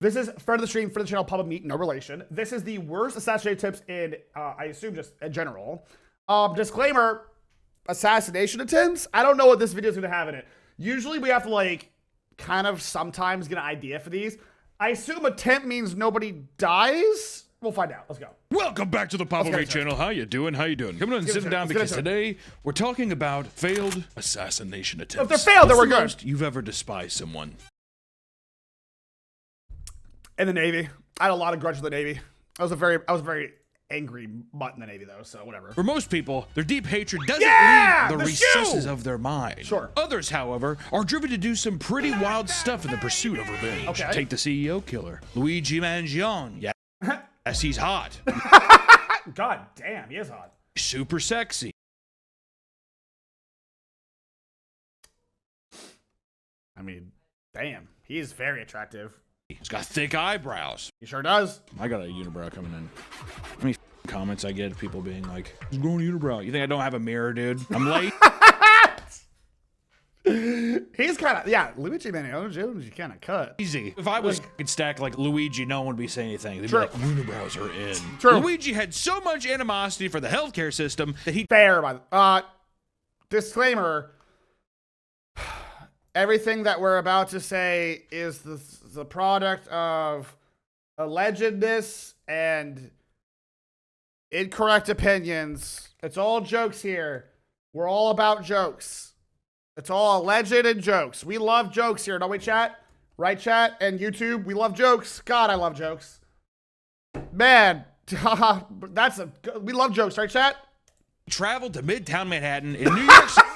This is friend of the stream, friend of the channel, PapaMutt, no relation. This is the worst assassination tips in, I assume, just in general. Disclaimer, assassination attempts. I don't know what this video is going to have in it. Usually we have to, like, kind of sometimes get an idea for these. I assume attempt means nobody dies. We'll find out. Let's go. Welcome back to the PapaMutt channel. How you doing? How you doing? Come on and sit down because today we're talking about failed assassination attempts. If they're failed, then we're good. Most you've ever despised someone? In the Navy. I had a lot of grudge in the Navy. I was a very angry mutt in the Navy, though, so whatever. For most people, their deep hatred doesn't leave the recesses of their mind. Sure. Others, however, are driven to do some pretty wild stuff in the pursuit of revenge. Okay. Take the CEO killer, Luigi Mangione. Yes, he's hot. God damn, he is hot. Super sexy. I mean, damn, he is very attractive. He's got thick eyebrows. He sure does. I got a unibrow coming in. How many comments I get, people being like, he's growing a unibrow. You think I don't have a mirror, dude? I'm late. He's kind of, yeah, Luigi Mangione, you kind of cut. Easy. If I was stacked like Luigi, no one would be saying anything. They'd be like, unibrows are in. True. Luigi had so much animosity for the healthcare system that he... Fair, by the disclaimer, everything that we're about to say is the product of allegedness and incorrect opinions. It's all jokes here. We're all about jokes. It's all alleged and jokes. We love jokes here, don't we, chat? Right, chat? And YouTube, we love jokes. God, I love jokes. Man, we love jokes, right, chat? Traveled to Midtown Manhattan in New York City.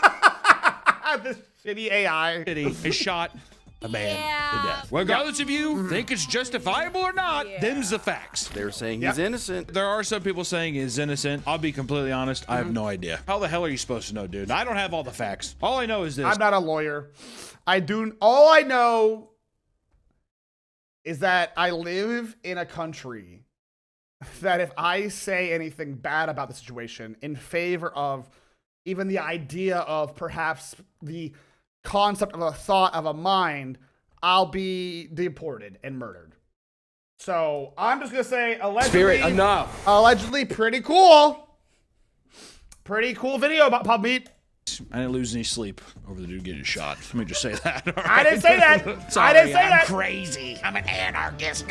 This shitty AI. Is shot a man to death. Regardless if you think it's justifiable or not, them's the facts. They're saying he's innocent. There are some people saying he's innocent. I'll be completely honest. I have no idea. How the hell are you supposed to know, dude? I don't have all the facts. All I know is this. I'm not a lawyer. All I know is that I live in a country that if I say anything bad about the situation in favor of even the idea of perhaps the concept of a thought of a mind, I'll be deported and murdered. So I'm just gonna say allegedly. Spirit, enough. Allegedly, pretty cool. Pretty cool video about PapaMutt. I didn't lose any sleep over the dude getting shot. Let me just say that. I didn't say that. Sorry, I didn't say that. Crazy. I'm an anarchist.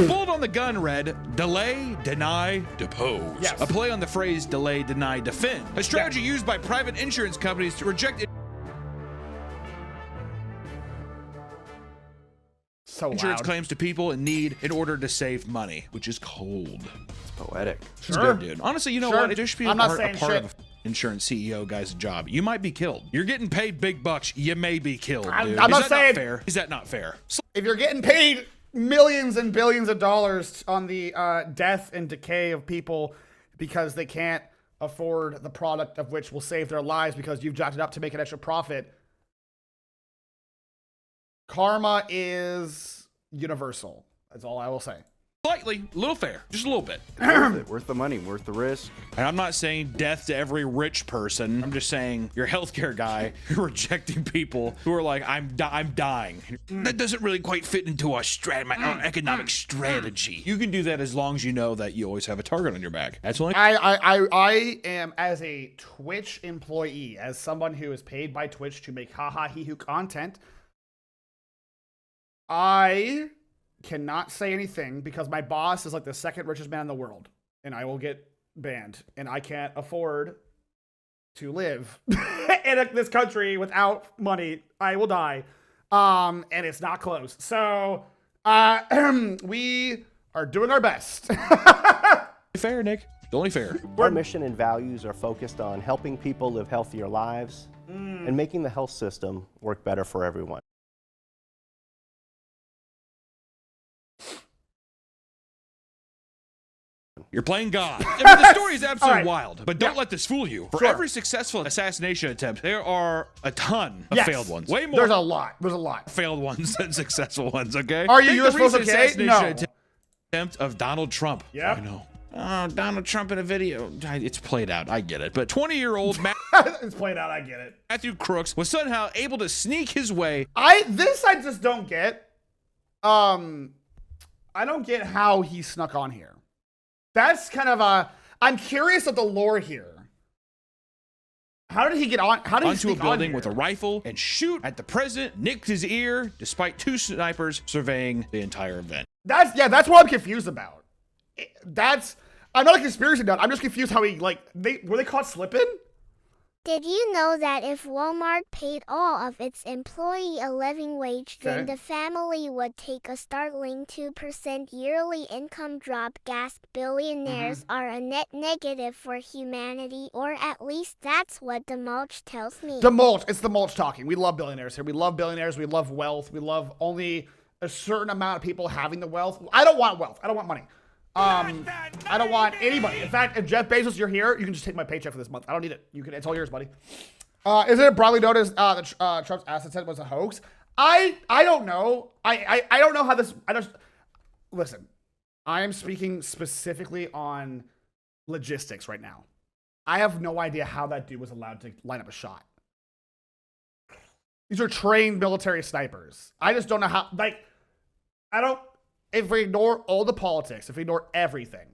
Bold on the gun read, delay, deny, depose. Yes. A play on the phrase delay, deny, defend. A strategy used by private insurance companies to reject insurance claims to people in need in order to save money, which is cold. It's poetic. It's good, dude. Honestly, you know what? It should be a part of an insurance CEO guy's job. You might be killed. You're getting paid big bucks. You may be killed, dude. I'm not saying fair. Is that not fair? If you're getting paid millions and billions of dollars on the death and decay of people because they can't afford the product of which will save their lives because you've jacked it up to make an extra profit, karma is universal. That's all I will say. Slightly, a little fair, just a little bit. Worth the money, worth the risk. And I'm not saying death to every rich person. I'm just saying you're a healthcare guy. You're rejecting people who are like, I'm dying. That doesn't really quite fit into our economic strategy. You can do that as long as you know that you always have a target on your back. That's only. I am, as a Twitch employee, as someone who is paid by Twitch to make haha hee hoo content, I cannot say anything because my boss is like the second richest man in the world and I will get banned and I can't afford to live in this country without money. I will die. And it's not close. So we are doing our best. Fair, Nick. Only fair. Our mission and values are focused on helping people live healthier lives and making the health system work better for everyone. You're playing God. I mean, the story is absolutely wild, but don't let this fool you. For every successful assassination attempt, there are a ton of failed ones. Way more. There's a lot. There's a lot. Failed ones than successful ones, okay? Are you US supposed to say? No. Attempt of Donald Trump. Yeah. I know. Oh, Donald Trump in a video. It's played out. I get it. But 20-year-old it's played out. I get it. Matthew Crooks was somehow able to sneak his way. I just don't get. I don't get how he snuck on here. That's kind of a. I'm curious of the lore here. How did he get on? How did he onto a sneak on building here? with a rifle and shoot at the president, nicked his ear, despite 2 snipers surveying the entire event. That's what I'm confused about. I'm not a conspiracy nut. I'm just confused how he were they caught slipping? Did you know that if Walmart paid all of its employee a living wage, then the family would take a startling 2% yearly income drop? Gasp, billionaires are a net negative for humanity, or at least that's what the mulch tells me. The mulch. It's the mulch talking. We love billionaires here. We love billionaires. We love wealth. We love only a certain amount of people having the wealth. I don't want wealth. I don't want money. I don't want anybody. In fact, if Jeff Bezos, you're here, you can just take my paycheck for this month. I don't need it. It's all yours, buddy. Isn't it broadly known as that Trump's asset was a hoax? I don't know. I don't know how this. Listen. I am speaking specifically on logistics right now. I have no idea how that dude was allowed to line up a shot. These are trained military snipers. I just don't know how. If we ignore all the politics, if we ignore everything,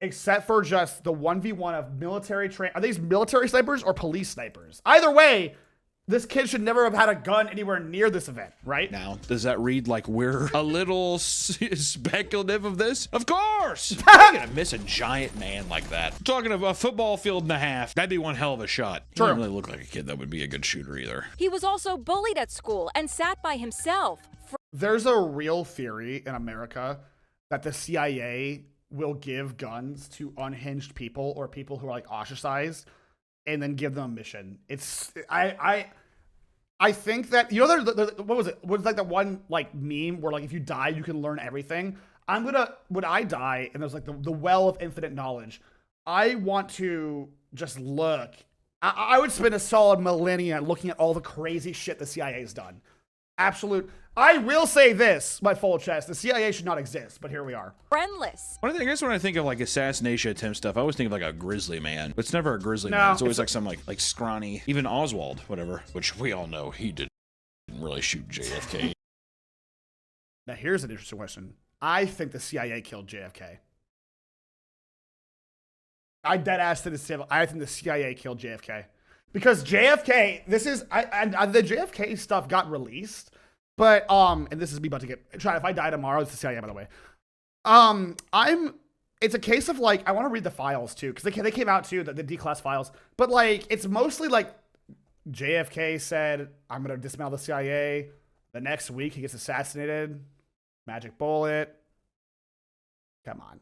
except for just the 1v1 of military are these military snipers or police snipers? Either way, this kid should never have had a gun anywhere near this event, right? Now, does that read like we're a little speculative of this? Of course! You're gonna miss a giant man like that. We're talking about a football field and a half. That'd be one hell of a shot. He doesn't really look like a kid that would be a good shooter either. He was also bullied at school and sat by himself. There's a real theory in America that the CIA will give guns to unhinged people or people who are like ostracized and then give them a mission. I think that, you know, what was it? Was like the one like meme where like if you die, you can learn everything. When I die and there's like the well of infinite knowledge, I want to just look. I would spend a solid millennia looking at all the crazy shit the CIA's done. Absolute. I will say this, my full chest, the CIA should not exist, but here we are. Friendless. I guess when I think of like assassination attempt stuff, I always think of like a grizzly man. But it's never a grizzly man. It's always like some like scrawny, even Oswald, whatever, which we all know he didn't really shoot JFK. Now here's an interesting question. I think the CIA killed JFK. I dead ass to the civil. I think the CIA killed JFK. Because JFK, the JFK stuff got released, but and this is me about to if I die tomorrow, it's the CIA, by the way. It's a case of like, I want to read the files too, because they came out too, the declass files, but like, it's mostly like JFK said, I'm going to dismantle the CIA. The next week he gets assassinated. Magic bullet. Come on.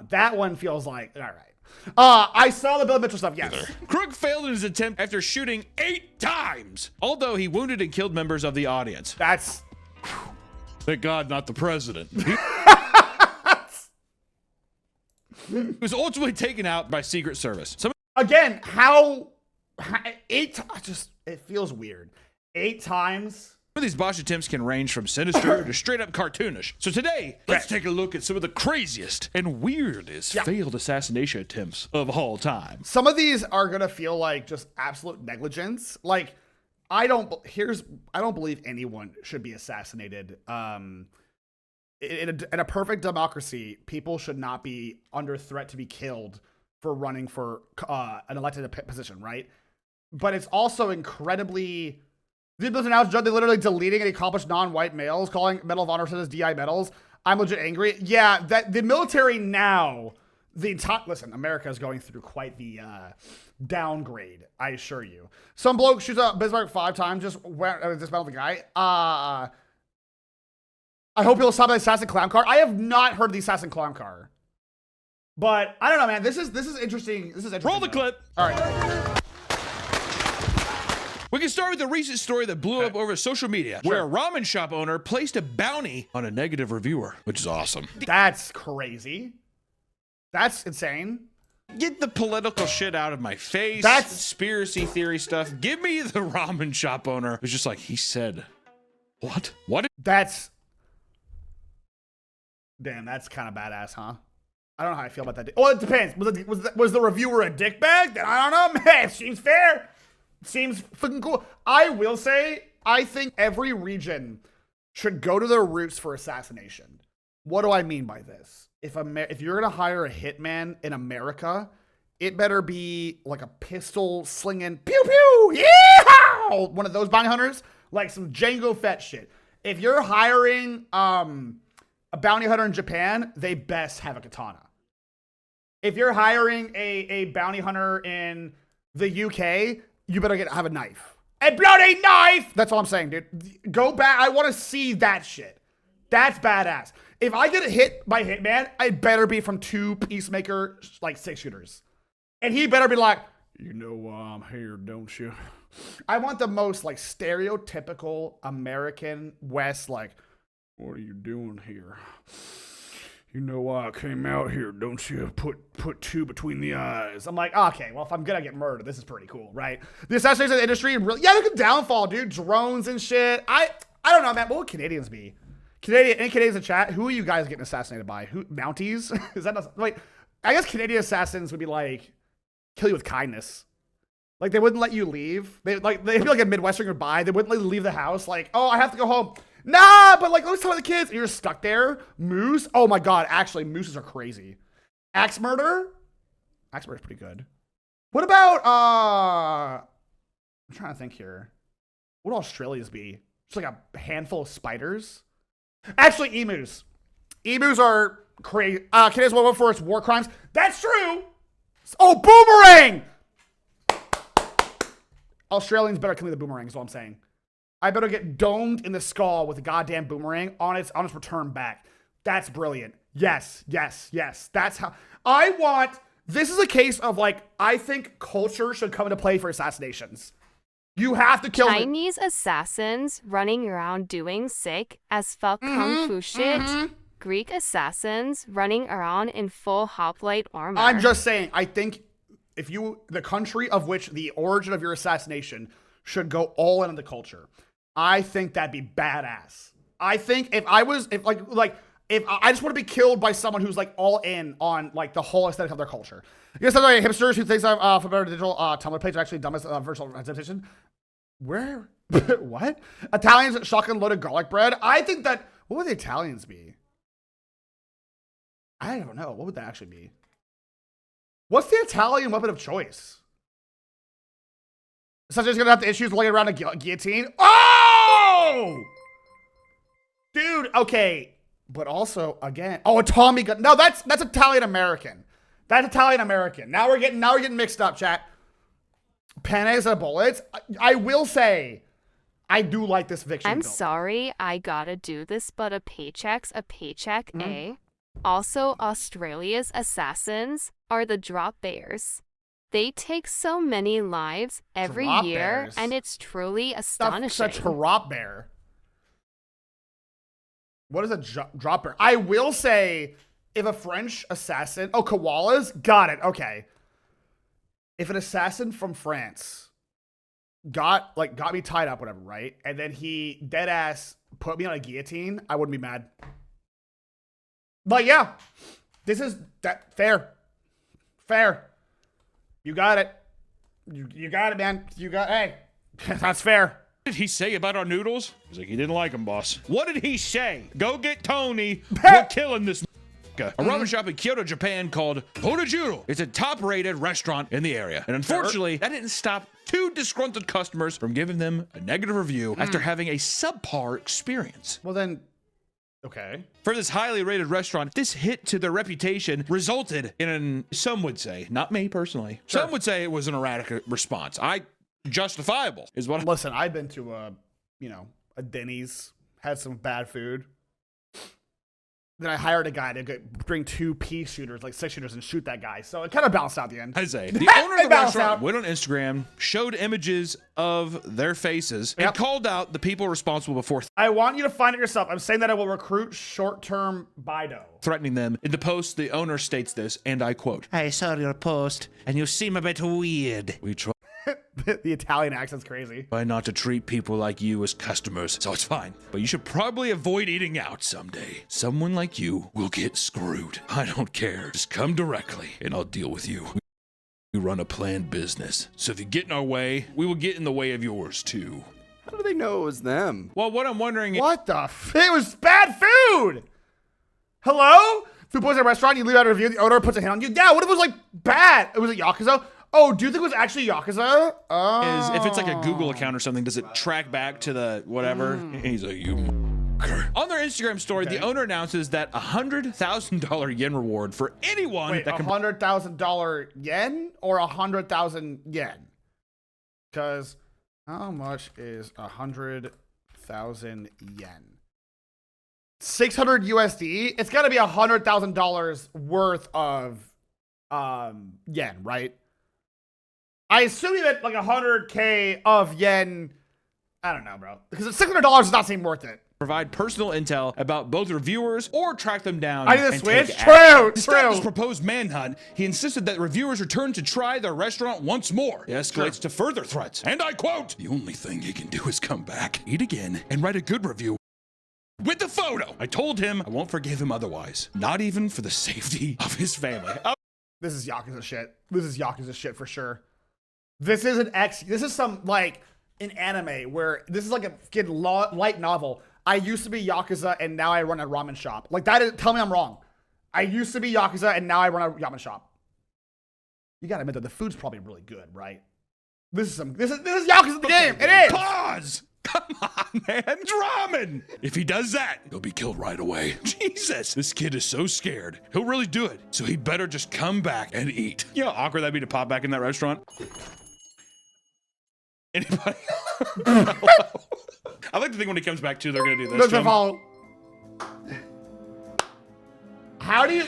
That one feels like, all right. I saw the Bill Mitchell stuff, yes. Crook failed in his attempt after shooting 8 times, although he wounded and killed members of the audience. That's... Thank God, not the president. He was ultimately taken out by Secret Service. Again, how 8 times, it feels weird. 8 times... Some of these botched attempts can range from sinister to straight up cartoonish. So today, let's take a look at some of the craziest and weirdest failed assassination attempts of all time. Some of these are gonna feel like just absolute negligence. Like, I don't believe anyone should be assassinated. In a perfect democracy, people should not be under threat to be killed for running for an elected position, right? But it's also incredibly... They literally deleting any accomplished non-white males, calling Medal of Honor as DI medals. I'm legit angry. Yeah, that the military now, listen, America is going through quite the downgrade, I assure you. Some bloke shoots up Bismarck 5 times, just dismantled the guy. I hope he'll stop the assassin clown car. I have not heard the assassin clown car. But I don't know, man. This is interesting. This is interesting. Roll the clip. All right. We can start with a recent story that blew up over social media, where a ramen shop owner placed a bounty on a negative reviewer, which is awesome. That's crazy. That's insane. Get the political shit out of my face. That's conspiracy theory stuff. Give me the ramen shop owner. It was just like, he said, what? What? That's... Damn, that's kind of badass, huh? I don't know how I feel about that. Well, it depends. Was the reviewer a dickbag? Then I don't know. Man, it seems fair. Seems fucking cool. I will say, I think every region should go to their roots for assassination. What do I mean by this? If you're gonna hire a hitman in America, it better be like a pistol slinging pew pew, yeah, one of those bounty hunters, like some Django Fett shit. If you're hiring a bounty hunter in Japan, they best have a katana. If you're hiring a bounty hunter in the UK, you better have a knife. A bloody knife! That's all I'm saying, dude. Go back. I want to see that shit. That's badass. If I get hit by Hitman, I better be from 2 Peacemaker, like 6-shooters. And he better be like, you know why I'm here, don't you? I want the most like stereotypical American West, like, what are you doing here? You know why I came out here, don't you? Put 2 between the eyes. I'm like, okay, well, if I'm gonna get murdered, this is pretty cool, right? The assassination industry, really, yeah, look at downfall, dude. Drones and shit. I don't know, man. What would Canadians be? Any Canadians in chat? Who are you guys getting assassinated by? Who? Mounties? Is that not, wait? I guess Canadian assassins would be like, kill you with kindness. Like they wouldn't let you leave. They'd be like a Midwestern goodbye. They wouldn't let you leave the house. Like, oh, I have to go home. Nah, but like, let's talk to the kids. And you're stuck there. Moose. Oh my God. Actually, mooses are crazy. Axe murder. Axe murder is pretty good. What about, I'm trying to think here. What would Australia's be? Just like a handful of spiders. Actually, emus. Emus are crazy. Canada's one for its war crimes. That's true. Oh, boomerang. Australians better kill me the boomerang is all I'm saying. I better get domed in the skull with a goddamn boomerang on its return back. That's brilliant. Yes. That's how I want. This is a case of like, I think culture should come into play for assassinations. You have to kill Chinese assassins running around doing sick as fuck kung fu shit. Greek assassins running around in full hoplite armor. I'm just saying, I think if the country of which the origin of your assassination should go all in on the culture. I think that'd be badass. I think if I just want to be killed by someone who's like all in on like the whole aesthetic of their culture. You guys have like hipsters who thinks for better digital Tumblr page are actually dumb as virtual representation. Where? What? Italians shotgun loaded garlic bread. I think that, what would the Italians be? I don't know. What would that actually be? What's the Italian weapon of choice? Such as gonna have the issues lugging around a guillotine. Oh! Dude, okay. But also, again, a Tommy gun. No, that's Italian American. That's Italian American. Now we're getting mixed up, chat. Pennies and bullets. I will say, I do like this fiction. I'm build. sorry, I gotta do this, but a paycheck's a paycheck, eh? Also, Australia's assassins are the drop bears. They take so many lives every Drop year, bears? and it's truly astonishing. Such a drop bear. What is a drop bear? I will say, if a French assassin, koalas, got it. Okay. If an assassin from France got me tied up, whatever, right, and then he dead ass put me on a guillotine, I wouldn't be mad. But yeah, this is that fair. You got it. You got it, man. Hey, that's fair. What did he say about our noodles? He's like, he didn't like them, boss. What did he say? Go get Tony. We're killing this. A ramen shop in Kyoto, Japan called Honojuro. It's a top-rated restaurant in the area. And unfortunately, that didn't stop 2 disgruntled customers from giving them a negative review after having a subpar experience. Well then, okay. For this highly rated restaurant, this hit to their reputation resulted in some would say, not me personally, some would say it was an erratic response. Justifiable is what. Listen, I've been to a Denny's, had some bad food. Then I hired a guy to bring 2 pea shooters, like 6-shooters, and shoot that guy. So it kind of balanced out the end. I say, the owner of the restaurant went on Instagram, showed images of their faces, and called out the people responsible before I want you to find it yourself. I'm saying that I will recruit short-term Bido. threatening them. In the post, the owner states this, and I quote, "I saw your post, and you seem a bit weird. We try The Italian accent's crazy. not to treat people like you as customers, so it's fine. But you should probably avoid eating out someday. Someone like you will get screwed. I don't care. Just come directly, and I'll deal with you. We run a planned business, so if you get in our way, we will get in the way of yours too." How do they know it was them? Well, what I'm wondering is... What the it was bad food! Hello? Food poisoning at a restaurant, you leave out a review, the owner puts a hit on you. Yeah, what if it was like bad? It was a Yakuza? Oh, do you think it was actually Yakuza? Oh. If it's like a Google account or something, does it track back to the whatever? He's like, you on their Instagram story, the owner announces that $100,000 yen reward for anyone Wait, that can $100,000 yen or 100,000 yen? Because how much is 100,000 yen? 600 USD. It's got to be $100,000 worth of yen, right? I assume you meant like 100K of yen. I don't know, bro. Because $600 does not seem worth it. provide personal intel about both reviewers or track them down. I need to and switch. take True, action. Despite true. this proposed manhunt, he insisted that reviewers return to try their restaurant once more. He escalates to further threats, and I quote, "The only thing he can do is come back, eat again, and write a good review with the photo. I told him I won't forgive him otherwise, not even for the safety of his family." This is Yakuza shit. This is Yakuza shit for sure. This is this is some, like, an anime where this is like a fucking light novel. I used to be Yakuza and now I run a ramen shop. Like, that is, tell me I'm wrong. I used to be Yakuza and now I run a ramen shop. You gotta admit that the food's probably really good, right? This is Yakuza the game. It is. Pause! Come on, man. It's ramen. If he does that, he'll be killed right away. Jesus, this kid is so scared. He'll really do it. So he better just come back and eat. You know how awkward that'd be to pop back in that restaurant? Anybody? I like to think when he comes back too, they're gonna do this. Doesn't follow. How do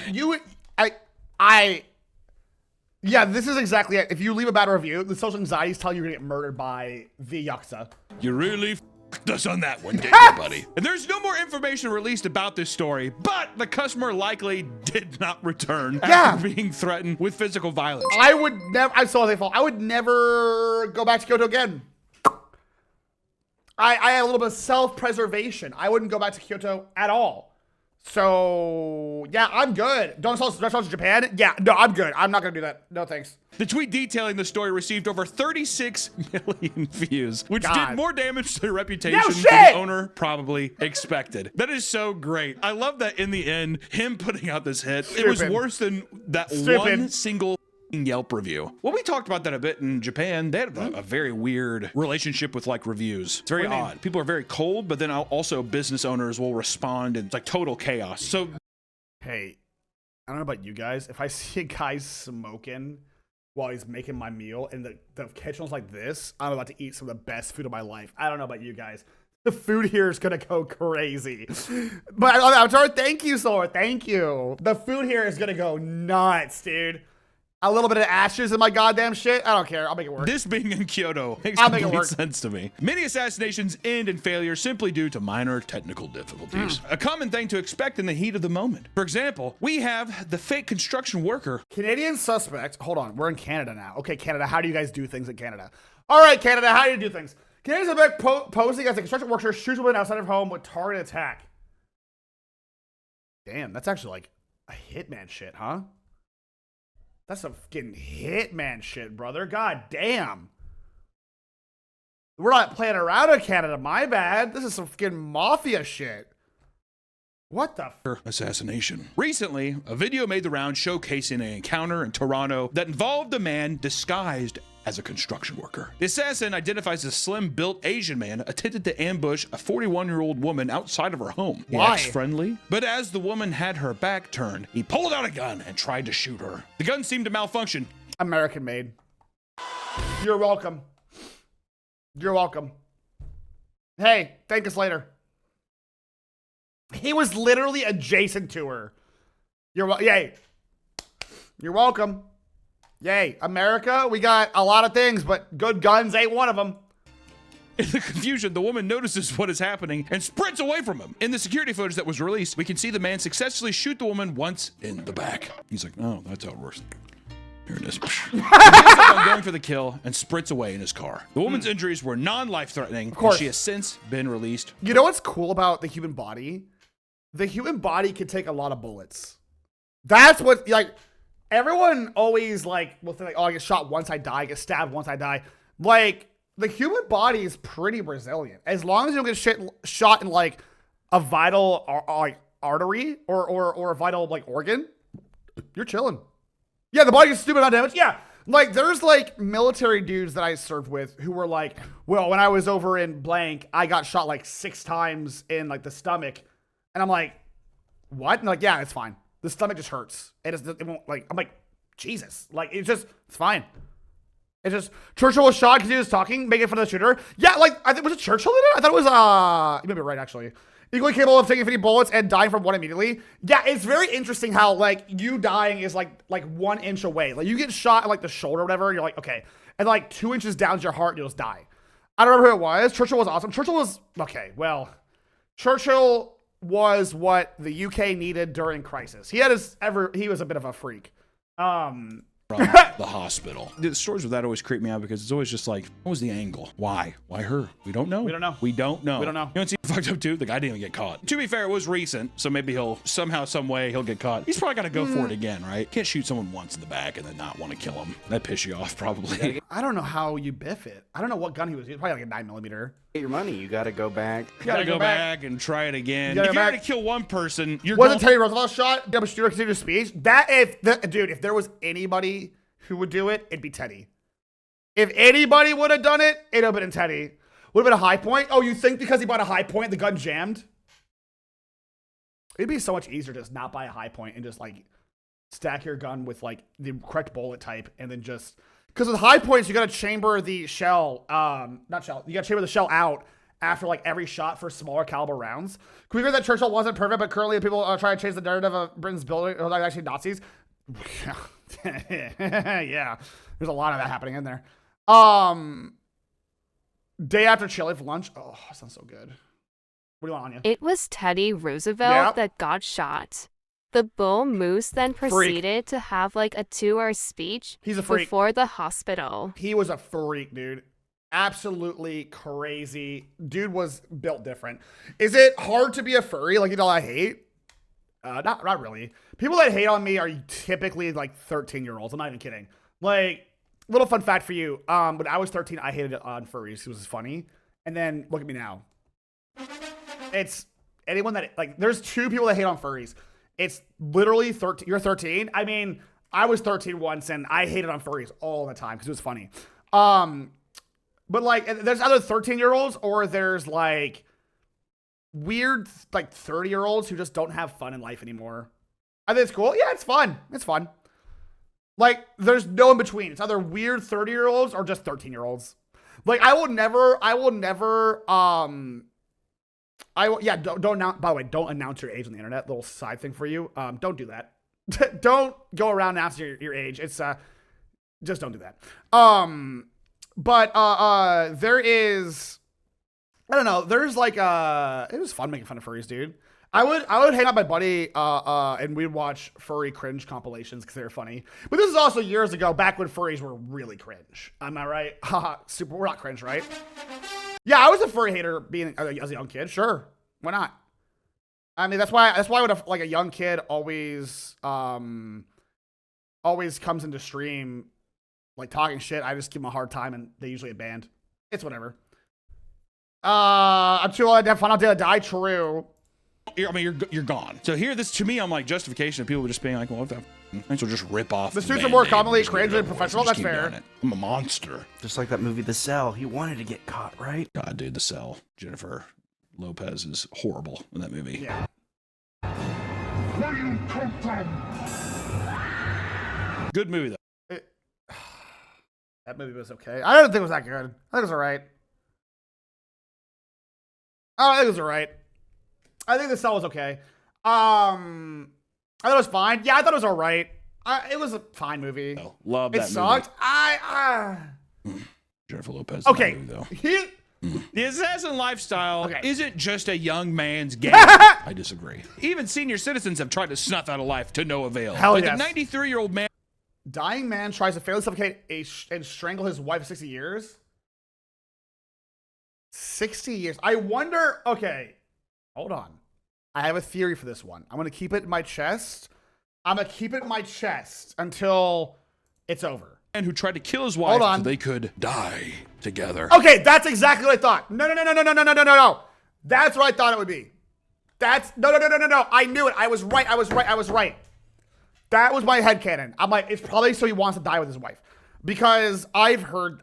yeah, this is exactly it. If you leave a bad review, the social anxieties tell you you're gonna get murdered by the Yakuza. You really f***ed us on that one, didn't you, buddy? And there's no more information released about this story, but the customer likely did not return after being threatened with physical violence. I would never, I saw they fall. I would never go back to Kyoto again. I had a little bit of self-preservation. I wouldn't go back to Kyoto at all. So, yeah, I'm good. Don't sell restaurants in Japan? Yeah, no, I'm good. I'm not going to do that. No, thanks. The tweet detailing the story received over 36 million views, which did more damage to their reputation than the owner probably expected. That is so great. I love that in the end, him putting out this hit, it was worse than that one single Yelp review. Well, we talked about that a bit in Japan. They have a very weird relationship with like reviews. It's very odd. People are very cold, but then also business owners will respond in like total chaos. So, hey, I don't know about you guys. If I see a guy smoking while he's making my meal and the kitchen's like this, I'm about to eat some of the best food of my life. I don't know about you guys. The food here is gonna go crazy. But I'm sorry. Thank you, Sora. Thank you. The food here is gonna go nuts, dude. A little bit of ashes in my goddamn shit. I don't care. I'll make it work. This being in Kyoto makes complete sense to me. Many assassinations end in failure simply due to minor technical difficulties. A common thing to expect in the heat of the moment. For example, we have the fake construction worker. Canadian suspect. Hold on. We're in Canada now. Okay, Canada. How do you guys do things in Canada? All right, Canada. How do you do things? Canadian suspect posing as a construction worker shoots a woman outside of home with target attack. Damn, that's actually like a hitman shit, huh? That's some fucking hitman shit, brother. God damn. We're not playing around in Canada. My bad. This is some fucking mafia shit. What the assassination. Recently, a video made the round showcasing an encounter in Toronto that involved a man disguised as a construction worker. The assassin, identified as a slim-built Asian man, attempted to ambush a 41-year-old woman outside of her home. He acts friendly, but as the woman had her back turned, he pulled out a gun and tried to shoot her. The gun seemed to malfunction. American made. You're welcome. You're welcome. Hey, thank us later. He was literally adjacent to her. Yay. You're welcome. Yay, America, we got a lot of things, but good guns ain't one of them. In the confusion, the woman notices what is happening and sprints away from him. In the security footage that was released, we can see the man successfully shoot the woman once in the back. He's like, oh, that's how it works. Here it is. He ends up going for the kill and sprints away in his car. The woman's injuries were non-life-threatening, and she has since been released. You know what's cool about the human body? The human body can take a lot of bullets. That's what, like, everyone always, like, will think, like, oh, I get shot once I die, I get stabbed once I die. Like, the human body is pretty resilient. As long as you don't get shot in, like, a vital or like, artery or a vital like organ, you're chilling. Yeah, the body is stupid, not damaged. Yeah. Like, there's, like, military dudes that I served with who were like, well, when I was over in blank, I got shot, like, 6 times in, like, the stomach. And I'm like, what? And like, yeah, it's fine. The stomach just hurts. It won't, like, I'm like, Jesus. Like, it's fine. It's just, Churchill was shot because he was talking, making fun of the shooter. Yeah, like, I think, was it Churchill in it? I thought it was, you may be right, actually. Equally capable of taking 50 bullets and dying from one immediately. Yeah, it's very interesting how, like, you dying is, like 1 inch away. Like, you get shot in, like, the shoulder or whatever, and you're like, okay. And, like, 2 inches down to your heart, you'll just die. I don't remember who it was. Churchill was awesome. Churchill was, okay, well, Churchill was what the UK needed during crisis. He was a bit of a freak. From the hospital. The stories with that always creep me out because it's always just like, what was the angle? Why? Why her? We don't know. We don't know. We don't know. We don't know. You know what's fucked up too? The guy didn't even get caught. To be fair, it was recent, so maybe he'll somehow, some way, he'll get caught. He's probably got to go for it again, right? Can't shoot someone once in the back and then not want to kill him. That piss you off, probably. I don't know how you biff it. I don't know what gun he was using. Probably like a 9mm. Get your money. You got to go back. You gotta go back and try it again. You If gotta you're go gonna back. kill one person, you're Wasn't going. Teddy Roosevelt shot? Double shooter continued speech. Dude, if there was anybody who would do it, it'd be Teddy. If anybody would have done it, it'd have been Teddy. Would have been a high point. Oh, you think because he bought a high point, the gun jammed? It'd be so much easier to just not buy a high point and just like stack your gun with like the correct bullet type and then just, because with high points, you got to chamber the shell, not shell, you got to chamber the shell out after like every shot for smaller caliber rounds. Can we agree that Churchill wasn't perfect, but currently people try to change the narrative of Britain's building, or like actually Nazis? Yeah, there's a lot of that happening in there. Day after Chile for lunch. Oh, that sounds so good. What do you want, Anya? It was Teddy Roosevelt Yep. that got shot. The bull moose then proceeded to have like a 2-hour speech He's a freak. before the hospital. He was a freak, dude. Absolutely crazy. Dude was built different. Is it hard to be a furry? Like, you know, I hate? Not really. People that hate on me are typically like 13-year-olds. I'm not even kidding. Like, little fun fact for you. When I was 13, I hated on furries. It was funny. And then look at me now. It's anyone that, like, there's 2 people that hate on furries. It's literally 13. You're 13. I mean, I was 13 once and I hated on furries all the time because it was funny. But like, there's either 13-year-olds or there's like weird, like 30-year-olds who just don't have fun in life anymore. I think it's cool. Yeah, it's fun. It's fun. Like, there's no in between. It's either weird 30-year-olds or just 13-year-olds. Like, don't by the way, don't announce your age on the internet. Little side thing for you. Don't do that. Don't go around announcing your age. It's, just don't do that. But there is, I don't know, there's like, it was fun making fun of furries, dude. I would hang out with my buddy, and we'd watch furry cringe compilations because they were funny. But this is also years ago, back when furries were really cringe. Am I right? Haha, super, we're not cringe, right? Yeah, I was a furry hater being as a young kid. Sure, why not? I mean, that's why when a young kid always comes into stream like talking shit, I just give them a hard time and they usually get banned. It's whatever. I'm too old to have fun out there to die. True. You're gone. So here, this to me, I'm like justification of people just being like, well, if that, might as well just rip off. The suits are Band-Aid more and commonly just get cringe it and over with. professional. Just That's keep fair. doing it. I'm a monster. Just like that movie, The Cell. He wanted to get caught, right? God, dude, The Cell. Jennifer Lopez is horrible in that movie. Yeah. Good movie though. That movie was okay. I don't think it was that good. I think it was alright. I think it was alright. I think The Cell was okay. I thought it was fine. Yeah, I thought it was alright. It was a fine movie. Oh, love that It sucked. movie. Jennifer Lopez. Okay. In that movie, He- though. The assassin lifestyle Okay. isn't just a young man's game. I disagree. Even senior citizens have tried to snuff out a life to no avail. Hell like yes. the 93-year-old man. Dying man tries to fatally suffocate and strangle his wife for 60 years. 60 years. I wonder. Okay, hold on. I have a theory for this one. I'm going to keep it in my chest. I'm going to keep it in my chest until it's over. Who tried to kill his wife Hold on. so they could die together. Okay, that's exactly what I thought. No. That's what I thought it would be. That's no. I knew it. I was right. That was my headcanon. I'm like, it's probably so he wants to die with his wife. Because I've heard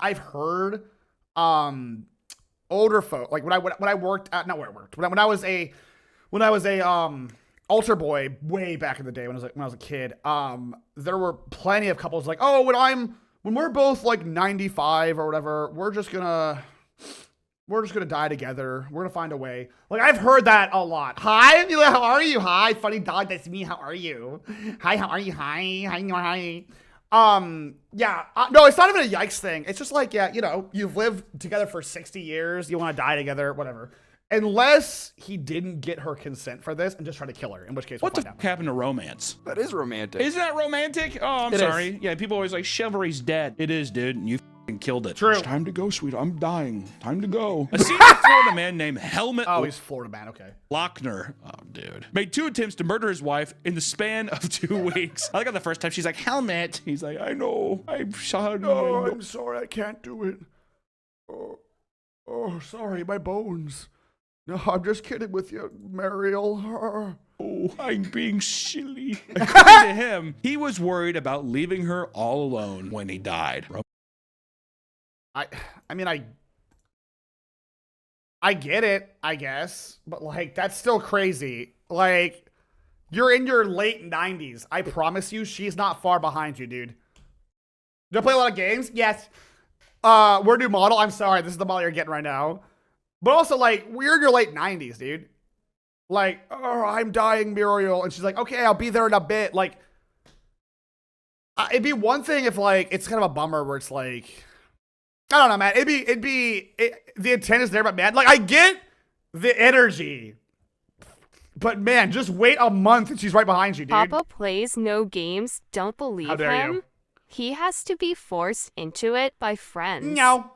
older folk, like when I worked at, not where I worked, when I was a altar boy way back in the day when I was a kid, there were plenty of couples like, oh, when we're both like 95 or whatever, we're just gonna die together. We're gonna find a way. Like, I've heard that a lot. Hi, how are you? Hi, funny dog. That's me. How are you? Hi, how are you? Hi. Yeah. No, it's not even a yikes thing. It's just like, yeah, you've lived together for 60 years. You want to die together, whatever. Unless he didn't get her consent for this and just try to kill her, in which case we'll What the find out. happened to romance? That is romantic. Isn't that romantic? Oh, I'm sorry. Yeah, people always like, chivalry's dead. It is, dude. And you killed it. True. It's time to go, sweet. I'm dying. Time to go. A senior Florida man named Helmut Oh, he's Florida man. Okay. Lochner, oh dude, made 2 attempts to murder his wife in the span of 2 weeks. I like the first time she's like, Helmut. He's like, I know. I'm sorry. No, I'm sorry. I can't do it. Oh, sorry. My bones. No, I'm just kidding with you, Mariel. Oh, I'm being silly. According to him, he was worried about leaving her all alone when he died. I mean, I get it, I guess, but like, that's still crazy. Like, you're in your late 90s. I promise you, she's not far behind you, dude. Do you play a lot of games? Yes. We're new model. I'm sorry. This is the model you're getting right now. But also, like, we're in your late 90s, dude. Like, oh, I'm dying, Muriel. And she's like, okay, I'll be there in a bit. Like, it'd be one thing if, like, it's kind of a bummer where it's like, I don't know, man. The intent is there, but man, like, I get the energy. But man, just wait a month and she's right behind you, dude. Papa plays no games. Don't believe How dare him. you. He has to be forced into it by friends. No.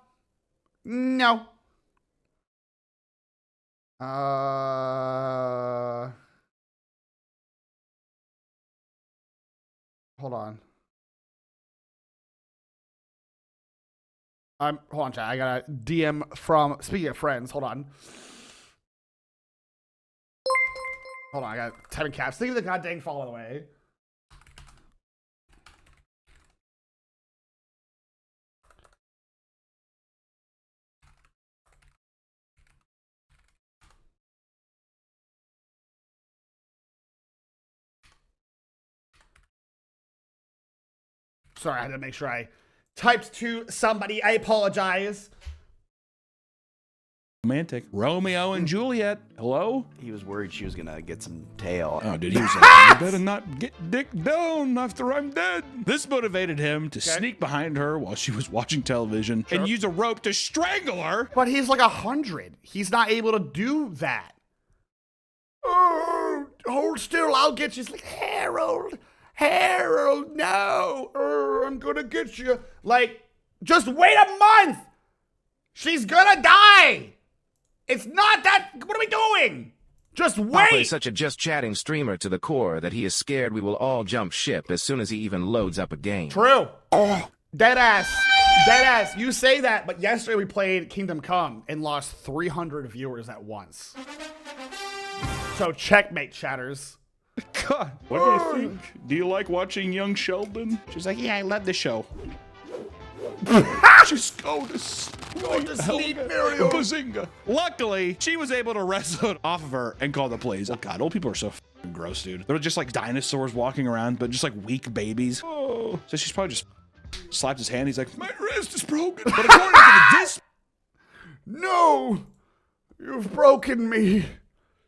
Hold on. Hold on, chat. I got a DM from, speaking of friends, hold on. I got type in caps. Think of the goddamn fall, by the way. Sorry, I had to make sure I typed to somebody. I apologize. Romantic. Romeo and Juliet. Hello? He was worried she was gonna get some tail. Oh, dude, he was like, you better not get dick down after I'm dead. This motivated him to sneak behind her while she was watching television and use a rope to strangle her. But he's like 100. He's not able to do that. Oh, hold still. I'll get you. It's like, Harold, no. I'm gonna get you. Like, just wait a month. She's gonna die. It's not that. What are we doing? Just wait. Papa is such a just chatting streamer to the core that he is scared we will all jump ship as soon as he even loads up a game. True. Dead ass. You say that, but yesterday we played Kingdom Come and lost 300 viewers at once. So checkmate, chatters. God, what do you think? Do you like watching Young Sheldon? She's like, yeah, I love the show. Just go to sleep, Muriel. Bazinga. Luckily, she was able to wrestle it off of her and call the police. Oh God, old people are so gross, dude. They're just like dinosaurs walking around, but just like weak babies. Oh, so she's probably just slapped his hand. He's like, my wrist is broken. But according to the disc, no, you've broken me.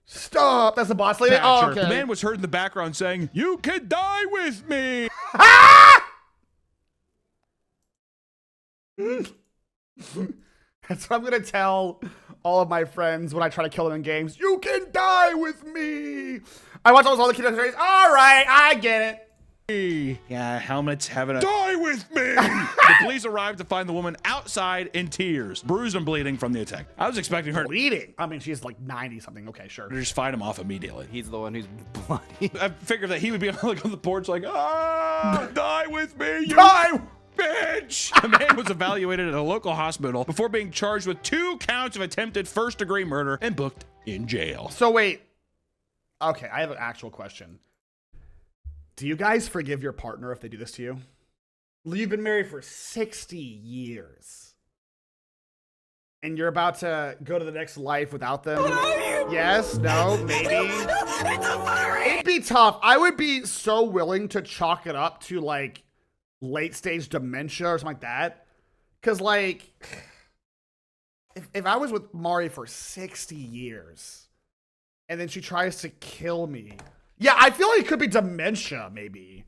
Stop. That's the boss lady. Oh, okay. The man was heard in the background saying, you can die with me. That's what I'm gonna tell all of my friends when I try to kill them in games. You can die with me. I watch all the kids series. All right, I get it. Yeah, Helmet's having a die with me. The police arrived to find the woman outside in tears, bruised and bleeding from the attack. I was expecting her to Bleeding. I mean, she's like 90 something. Okay, sure. just fight him off immediately. He's the one who's bloody. I figured that he would be like on the porch like, die with me, you Die. bitch. The man was evaluated at a local hospital before being charged with 2 counts of attempted first-degree murder and booked in jail. So wait, Okay, I have an actual question. Do you guys forgive your partner if they do this to you? You've been married for 60 years. And you're about to go to the next life without them? Yes? No? Maybe? It'd be tough. I would be so willing to chalk it up to, like, late stage dementia or something like that. Because, like, if I was with Mari for 60 years and then she tries to kill me, yeah, I feel like it could be dementia, maybe.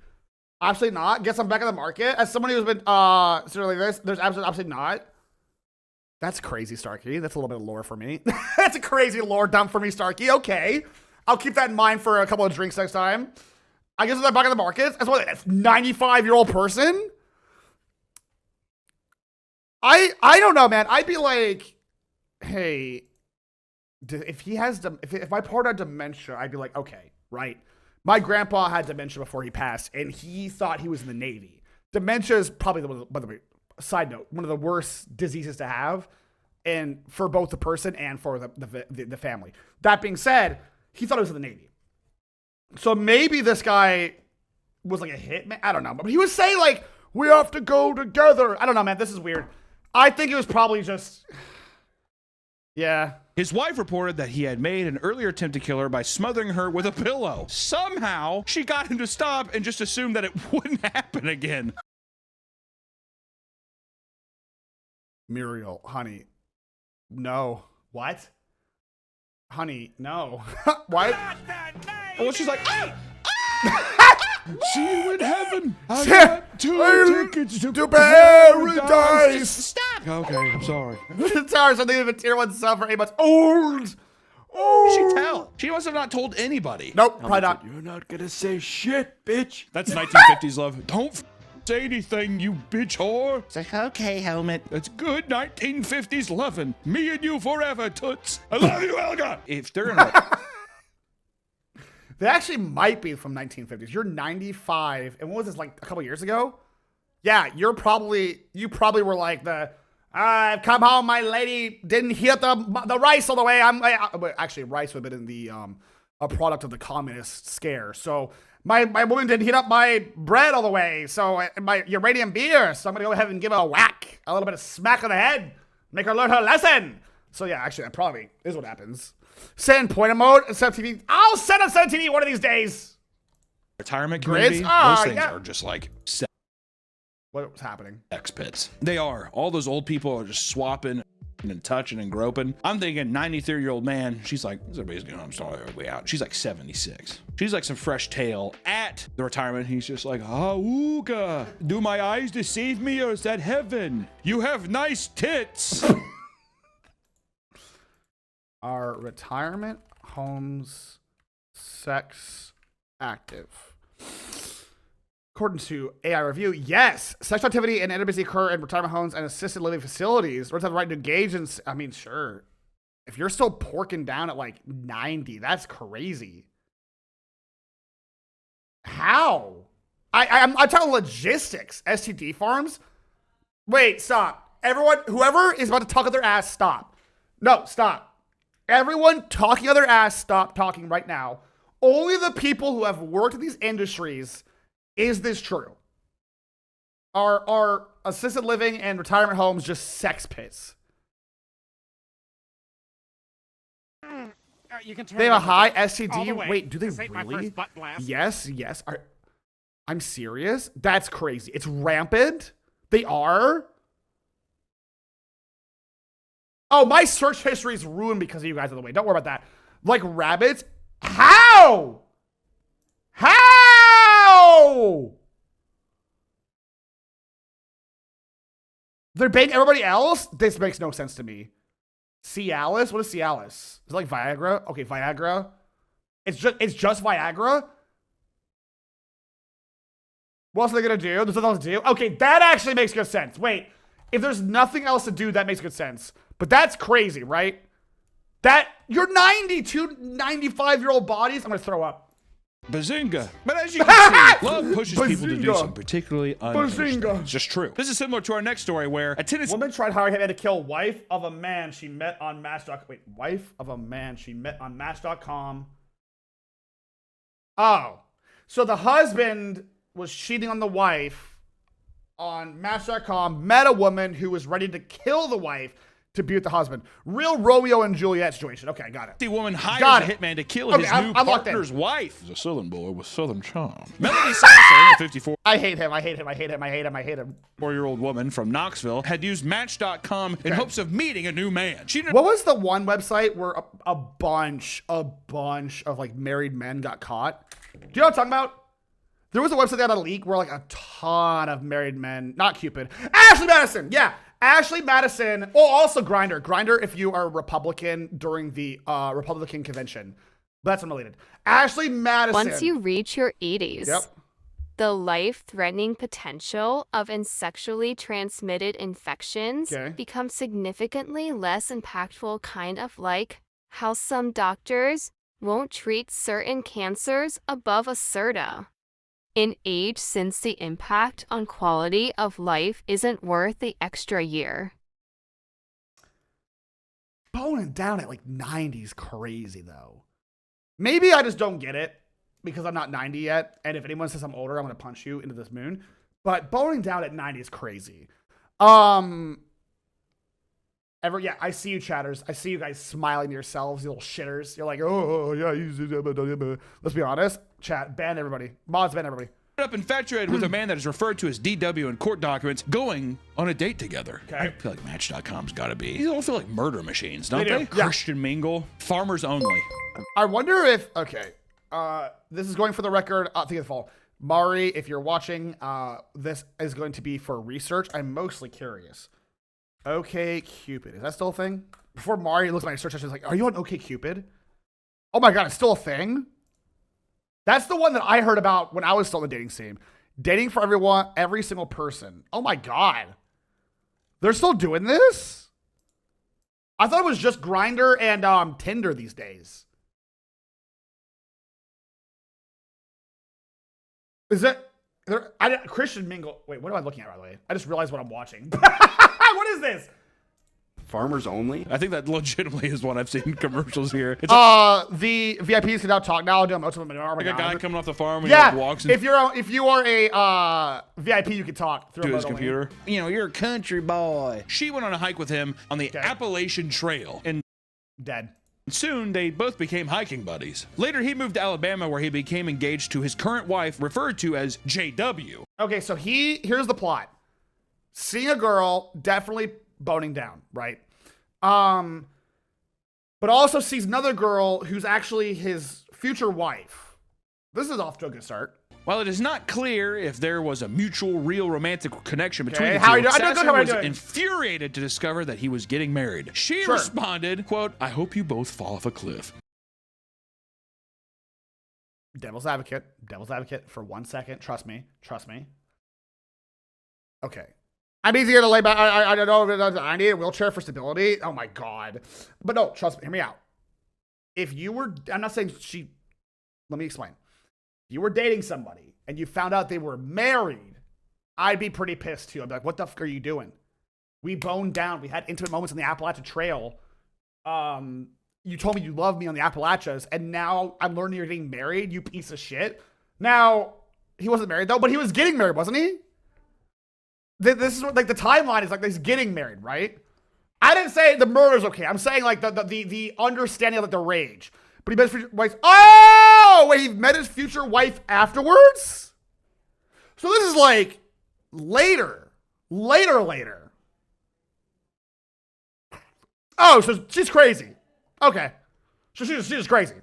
Absolutely not. Guess I'm back on the market. As somebody who's been, certainly there's absolutely not. That's crazy, Starkey. That's a little bit of lore for me. That's a crazy lore dump for me, Starkey. Okay. I'll keep that in mind for a couple of drinks next time. I guess I'm back on the market. That's what, that's 95-year-old person? I don't know, man. I'd be like, hey, if he has, if my partner had dementia, I'd be like, okay, right. My grandpa had dementia before he passed, and he thought he was in the Navy. Dementia is probably, by the way, side note, one of the worst diseases to have, and for both the person and for the family. That being said, he thought he was in the Navy. So maybe this guy was like a hitman. I don't know. But he was saying, like, we have to go together. I don't know, man. This is weird. I think it was probably just... Yeah. His wife reported that he had made an earlier attempt to kill her by smothering her with a pillow. Somehow, she got him to stop and just assumed that it wouldn't happen again. Muriel, honey, no. What? Honey, no. What? Well, she's like, ah! See you in heaven. I got 2 tickets to paradise. Stop. Okay, I'm sorry. Sorry, something of a tier 1 sub for 8 months. Old. She tell. She must have not told anybody. Nope, probably not. You're not gonna say shit, bitch. That's 1950s love. Don't say anything, you bitch whore. It's like, okay, helmet. That's good 1950s loving. Me and you forever, toots. I love you, Helga. If they're in a... They actually might be from 1950s. You're 95. And what was this, like a couple years ago? Yeah, you probably were like the, I've come home, my lady didn't heat the rice all the way. Actually, rice would have been in the, a product of the communist scare. So my woman didn't heat up my bread all the way. So my uranium beer. So I'm going to go ahead and give her a whack, a little bit of smack on the head, make her learn her lesson. So yeah, actually, that probably is what happens. Send point mode and sub TV. I'll send up sub TV one of these days. Retirement community, those things are just like what's happening? sex pits. They are. All those old people are just swapping and touching and groping. I'm thinking 93-year-old man. She's like, everybody's going, I'm sorry, way out. She's like 76. She's like some fresh tail at the retirement. He's just like, ooga. Do my eyes deceive me or is that heaven? You have nice tits. Are retirement homes sex active? According to AI review, yes. Sexual activity and intimacy occur in retirement homes and assisted living facilities. Residents have the right to engage in, I mean, sure. If you're still porking down at like 90, that's crazy. How? I'm talking logistics. STD farms? Wait, stop. Everyone, whoever is about to talk at their ass, stop. No, stop. Everyone talking on their ass, stop talking right now. Only the people who have worked in these industries, is this true? Are assisted living and retirement homes just sex pits? You can turn They have a high all the STD. way. Wait, do they This ain't my really? first butt blast. Yes. I'm serious? That's crazy. It's rampant? They are? Oh, my search history is ruined because of you guys, by the way. Don't worry about that. Like rabbits? How? How? They're banging everybody else? This makes no sense to me. Cialis? What is Cialis? Is it like Viagra? Okay, Viagra. It's just Viagra? What else are they gonna do? There's nothing else to do? Okay, that actually makes good sense. Wait, if there's nothing else to do, that makes good sense. But that's crazy, right? That, you're 92, 95-year-old bodies. I'm gonna throw up. Bazinga. But as you can see, love pushes people to do Bazinga. some particularly uninteresting Bazinga. things. It's just true. This is similar to our next story where a tennis Woman tried hiring him to kill wife of a man she met on Match.com. Wait, wife of a man she met on Match.com Oh. So the husband was cheating on the wife on Match.com, met a woman who was ready to kill the wife to be with the husband. Real Romeo and Juliet situation. Okay, got it. The woman hires Got a it. hitman to kill Okay, his I'm new locked in. partner's wife. He's a southern boy with southern charm. Melanie Sasser, a 54 I hate him. I hate him. I hate him. I hate him. I hate him. 4-year-old woman from Knoxville, had used Match.com in hopes of meeting a new man. She didn't What was the one website where a bunch of like married men got caught? Do you know what I'm talking about? There was a website that had a leak where like a ton of married men, not Cupid, Ashley Madison. Yeah, Ashley Madison. Oh, also Grindr. Grindr if you are a Republican during the Republican convention. But that's unrelated. Ashley Madison. Once you reach your 80s, Yep. the life-threatening potential of sexually transmitted infections Okay. becomes significantly less impactful, kind of like how some doctors won't treat certain cancers above a CERTA. In age, since the impact on quality of life isn't worth the extra year. Boning down at like 90 is crazy though. Maybe I just don't get it because I'm not 90 yet. And if anyone says I'm older, I'm going to punch you into this moon. But boning down at 90 is crazy. Yeah, I see you chatters. I see you guys smiling to yourselves, you little shitters. You're like, oh, yeah. Let's be honest. Chat, ban everybody. Mods, ban everybody. up infatuated with a man that is referred to as DW in court documents going on a date together. Okay. I feel like Match.com's got to be. These all feel like murder machines, don't They they? do, yeah. Christian mingle, farmers only. I wonder if, okay, this is going for the record. I'll think of the fall. Mari, if you're watching, this is going to be for research. I'm mostly curious. Okay, Cupid. Is that still a thing? Before Mari looks at my search, she's like, are you on OK Cupid? Oh my God, it's still a thing? That's the one that I heard about when I was still in the dating scene. Dating for everyone, every single person. Oh my God. They're still doing this? I thought it was just Grindr and Tinder these days. Is it Christian mingle? Wait, what am I looking at, by the way? I just realized what I'm watching. What is this? Farmers only? I think that legitimately is one I've seen in commercials here. It's The VIPs can now talk now. Do most of them. like a guy coming off the farm and Yeah, he walks in if you are a VIP, you can talk through to a his mode only. computer. You know, you're a country boy. She went on a hike with him on the Okay. Appalachian Trail, and Dead. soon they both became hiking buddies. Later, he moved to Alabama, where he became engaged to his current wife, referred to as JW. Okay, so here's the plot. Seeing a girl, definitely boning down, right? But also sees another girl who's actually his future wife. This is off to a good start. While it is not clear if there was a mutual, real romantic connection between Okay, the how two, you doing? I know, Sasser how are you was doing? infuriated to discover that he was getting married. She Sure. responded, quote, "I hope you both fall off a cliff." Devil's advocate for 1 second. Trust me. Okay. I'm easier to lay back. I don't know. I need a wheelchair for stability. Oh my God. But no, trust me. Hear me out. If you were, I'm not saying let me explain. If you were dating somebody and you found out they were married, I'd be pretty pissed too. I'd be like, what the fuck are you doing? We boned down. We had intimate moments on the Appalachia Trail. You told me you love me on the Appalachias, and now I'm learning you're getting married, you piece of shit. Now, he wasn't married though, but he was getting married, wasn't he? This is what, like, the timeline is like he's getting married, right? I didn't say the murder's okay. I'm saying like the understanding of like the rage. But he met his future wife. Oh, wait, he met his future wife afterwards? So this is like later. Oh, so she's crazy. Okay. So she's just crazy.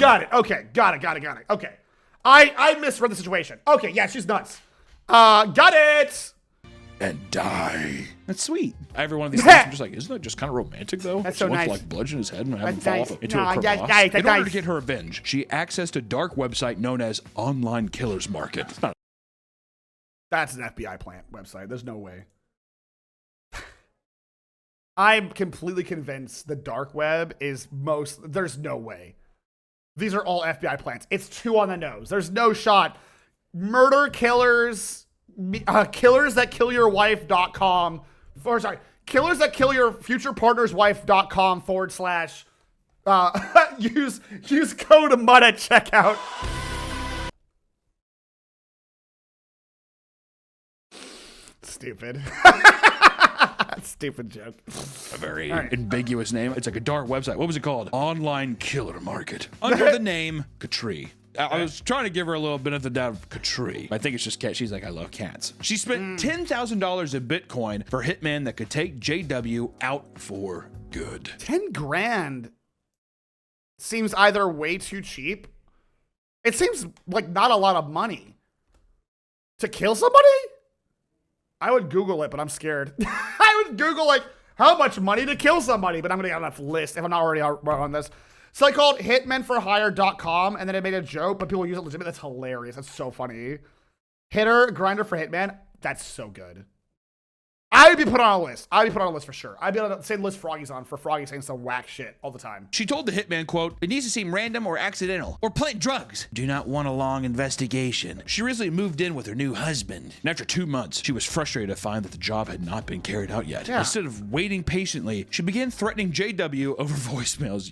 Got it. Okay. Got it. Okay. I misread the situation. Okay, yeah, she's nuts. Got it. And die. That's sweet. Every one of these things, I'm just like, isn't that just kind of romantic, though? That's She so wants to, nice. like, bludgeon his head and have him That's fall nice. off into No, a that's crevasse. nice, In that's order to nice. get her revenge, she accessed a dark website known as Online Killers Market. It's not That's an FBI plant website. There's no way. I'm completely convinced the dark web is there's no way. These are all FBI plants. It's too on the nose. There's no shot. Murder killers, killers that kill your wife.com, or sorry, killers that kill your future partner's wife.com / Use code MUT at checkout. Stupid. Stupid joke. A very ambiguous name. It's like a dark website. What was it called? Online Killer Market. Under the name Katri. I was trying to give her a little bit of the doubt of Katri. I think it's just cat. She's like, I love cats. She spent $10,000 of Bitcoin for hitman that could take JW out for good. 10 grand seems either way too cheap. It seems like not a lot of money to kill somebody. I would Google it, but I'm scared. I would Google like how much money to kill somebody, but I'm gonna get on that list if I'm not already on this. So I called hitmenforhire.com and then I made a joke, but people use it legitimate. That's hilarious. That's so funny. Hitter, grinder for hitman. That's so good. I would be put on a list. I'd be put on a list for sure. I'd be on the same list Froggy's on for Froggy saying some whack shit all the time. She told the hitman, quote, it needs to seem random or accidental or plant drugs. Do not want a long investigation. She recently moved in with her new husband. And after 2 months, she was frustrated to find that the job had not been carried out yet. Yeah. Instead of waiting patiently, she began threatening JW over voicemails.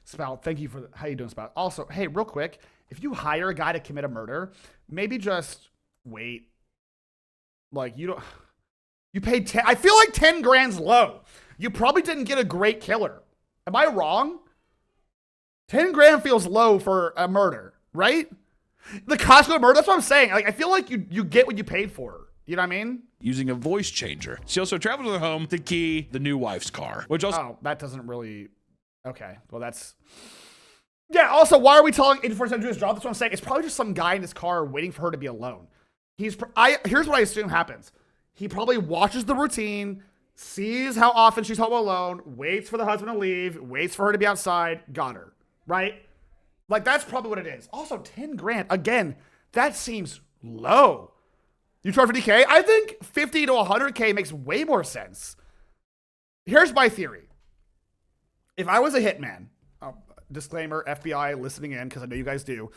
Spout, thank you for how you doing, Spout. Also, hey, real quick, if you hire a guy to commit a murder, maybe just wait. Like, you paid 10. I feel like 10 grand's low. You probably didn't get a great killer. Am I wrong? 10 grand feels low for a murder, right? The Castro murder, that's what I'm saying. Like, I feel like you get what you paid for. You know what I mean? Using a voice changer. She also traveled to their home to key the new wife's car, which also... Oh, that doesn't really... Okay, well, that's... Yeah, also, why are we telling 84% to do his job? That's what I'm saying. It's probably just some guy in his car waiting for her to be alone. Here's what I assume happens. He probably watches the routine, sees how often she's home alone, waits for the husband to leave, waits for her to be outside, got her, right? Like, that's probably what it is. Also, 10 grand, again, that seems low. You charge 50K? I think 50 to 100K makes way more sense. Here's my theory. If I was a hitman, disclaimer, FBI listening in, because I know you guys do.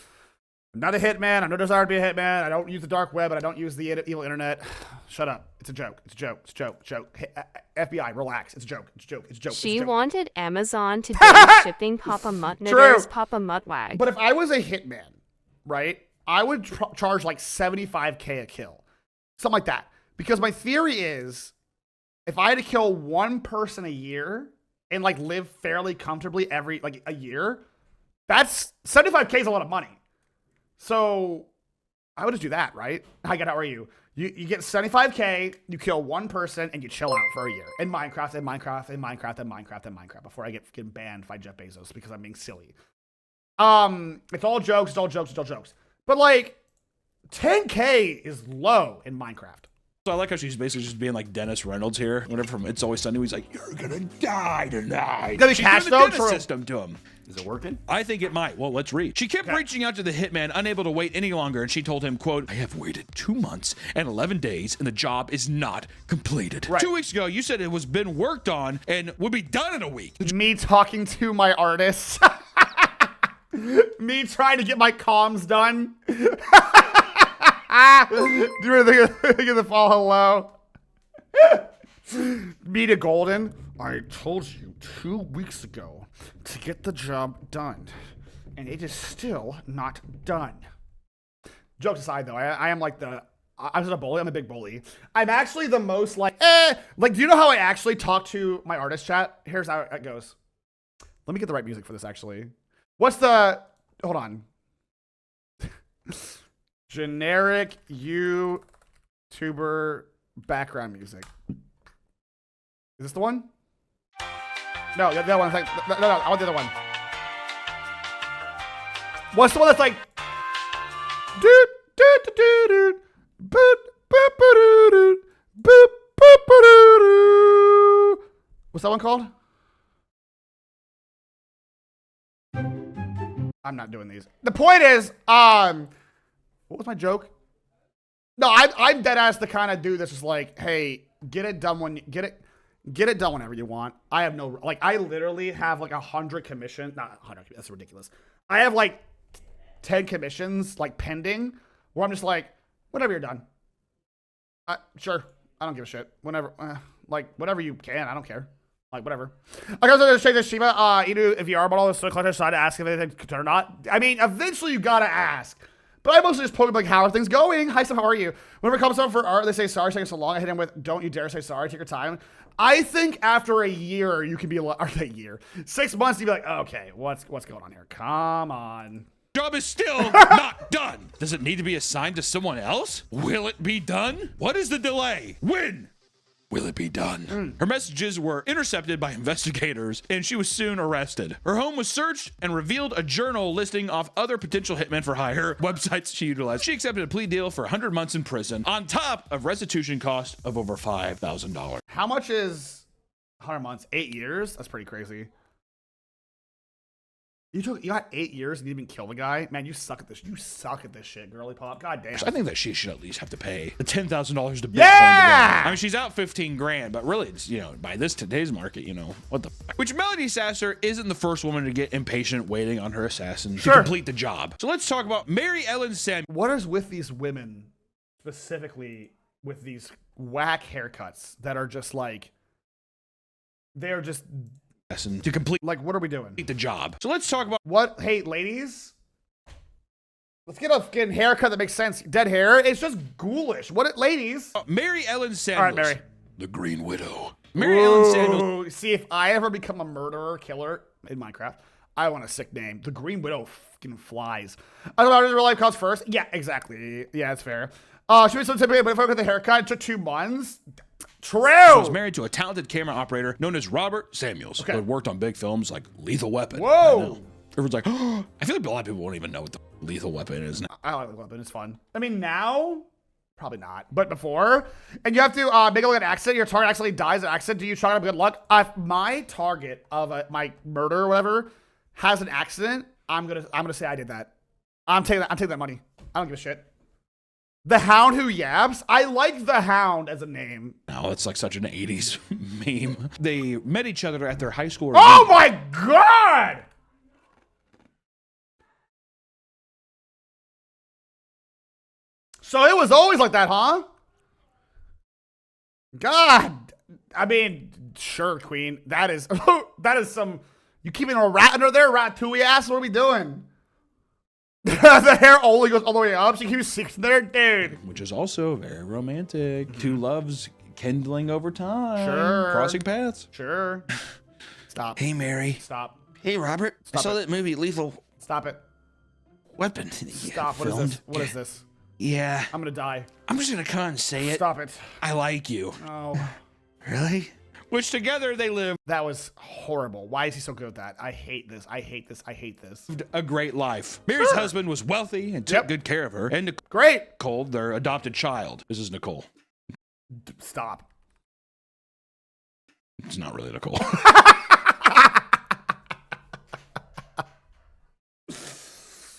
I'm not a hitman. I no desire to be a hitman. I don't use the dark web, and I don't use the evil internet. Shut up. It's a joke. It's a joke. It's a joke. Joke. FBI, relax. It's a joke. It's a joke. It's a joke. She it's a joke. wanted Amazon to be shipping PapaMutt knitters PapaMutt wag. But if I was a hitman, right, I would charge like 75K a kill. Something like that. Because my theory is, if I had to kill one person a year and like live fairly comfortably every, like a year, that's 75K is a lot of money. So I would just do that, right? I got out where you get 75K, you kill one person, and you chill out for a year. In Minecraft, before I get banned by Jeff Bezos because I'm being silly. It's all jokes, it's all jokes, it's all jokes. But like 10K is low in Minecraft. So I like how she's basically just being like Dennis Reynolds here. Whenever from It's Always Sunny, he's like, you're gonna die tonight. Gonna be She's Castro? doing the Dennis system to him. Is it working? I think it might. Well, let's read. She kept reaching out to the hitman, unable to wait any longer, and she told him, quote, I have waited 2 months and 11 days, and the job is not completed. Right. 2 weeks ago, you said it was been worked on and would be done in a week. Me talking to my artists. Me trying to get my comms done. Do you think of the fall hello? Me to Golden. I told you 2 weeks ago to get the job done, and it is still not done. Jokes aside, though, I am like I'm not a bully. I'm a big bully. I'm actually the most like, do you know how I actually talk to my artist chat? Here's how it goes. Let me get the right music for this, actually. Hold on. Generic YouTuber background music. Is this the one? No, the other one. No, I want the other one. What's the one that's like? Doot doot doot doot boop boop boop boop boop boop boop. What's that one called? I'm not doing these. The point is, what was my joke? No, I'm dead ass the kind of dude that's just like, hey, get it done whenever you want. I have no, like, I literally have like 100 commissions, not 100, that's ridiculous. I have like 10 commissions like pending where I'm just like, whenever you're done. Sure, I don't give a shit. Whenever, whatever you can, I don't care. Like, whatever. I was going to check this Shima, if you are about all this collector side to ask if anything could or not. I mean, eventually you gotta ask. But I mostly just poke him like, how are things going? Hi, Steph, how are you? Whenever it comes up for art, they say, sorry, it's taking so long. I hit him with, don't you dare say sorry, take your time. I think after a year, you can be like, or a year, 6 months, you'd be like, okay, what's going on here? Come on. Job is still not done. Does it need to be assigned to someone else? Will it be done? What is the delay? When will it be done? Her messages were intercepted by investigators, and she was soon arrested. Her home was searched and revealed a journal listing off other potential hitmen for hire websites she utilized. She accepted a plea deal for 100 months in prison, on top of restitution cost of over $5,000. How much is 100 months? 8 years? That's pretty crazy. You got 8 years and you didn't even kill the guy? Man, you suck at this. You suck at this shit, girly pop. God damn. I think that she should at least have to pay the $10,000 to Bitcoin. Yeah! I mean, she's out 15 grand, but really, it's, by today's market, what the fuck? Which Melody Sasser isn't the first woman to get impatient waiting on her assassin to complete the job. So let's talk about Mary Ellen Samuels. What is with these women, specifically with these whack haircuts that are just like, they're just to complete like, what are we doing? the job. So let's talk about what. Hey, ladies, let's get a fucking haircut that makes sense. Dead hair, it's just ghoulish. Ladies? Mary Ellen Samuels. All right, Mary. The Green Widow. Mary Ellen Samuels. See, if I ever become a murderer, killer in Minecraft, I want a sick name. The Green Widow fucking flies. I don't know, does real life comes first? Yeah, exactly. Yeah, that's fair. She was so typical, but if I look at the haircut, it took 2 months. True. She was married to a talented camera operator known as Robert Samuels, who had worked on big films like Lethal Weapon. Whoa. Everyone's like, oh, I feel like a lot of people won't even know what the Lethal Weapon is now. I like Lethal Weapon. It's fun. I mean, now, probably not, but before. And you have to make an accident. Your target accidentally dies in an accident. Do you try to have good luck? If my target of my murder or whatever has an accident, I'm gonna say I did that. I'm taking that money. I don't give a shit. The Hound Who Yaps? I like The Hound as a name. Oh, it's like such an 80s meme. They met each other at their high school Oh my god! So it was always like that, huh? God. I mean, sure, Queen. That is some... You keeping a rat under there? Ratatouille ass? What are we doing? The hair only goes all the way up. She keeps 6 there, dude. Which is also very romantic. Two loves kindling over time. Sure. Crossing paths. Sure. Stop. Hey, Mary. Stop. Hey, Robert. Stop I saw it. that movie Lethal Stop it. Weapon. Stop. What is this? What is this? Yeah. I'm gonna die. I'm just gonna come and say it. Stop it. I like you. Oh. Really? Which together they lived That was horrible. Why is he so good at that? I hate this. I hate this. I hate this. a great life. Mary's husband was wealthy and took good care of her. And Great. Nicole, their adopted child. This is Nicole. Stop. It's not really Nicole.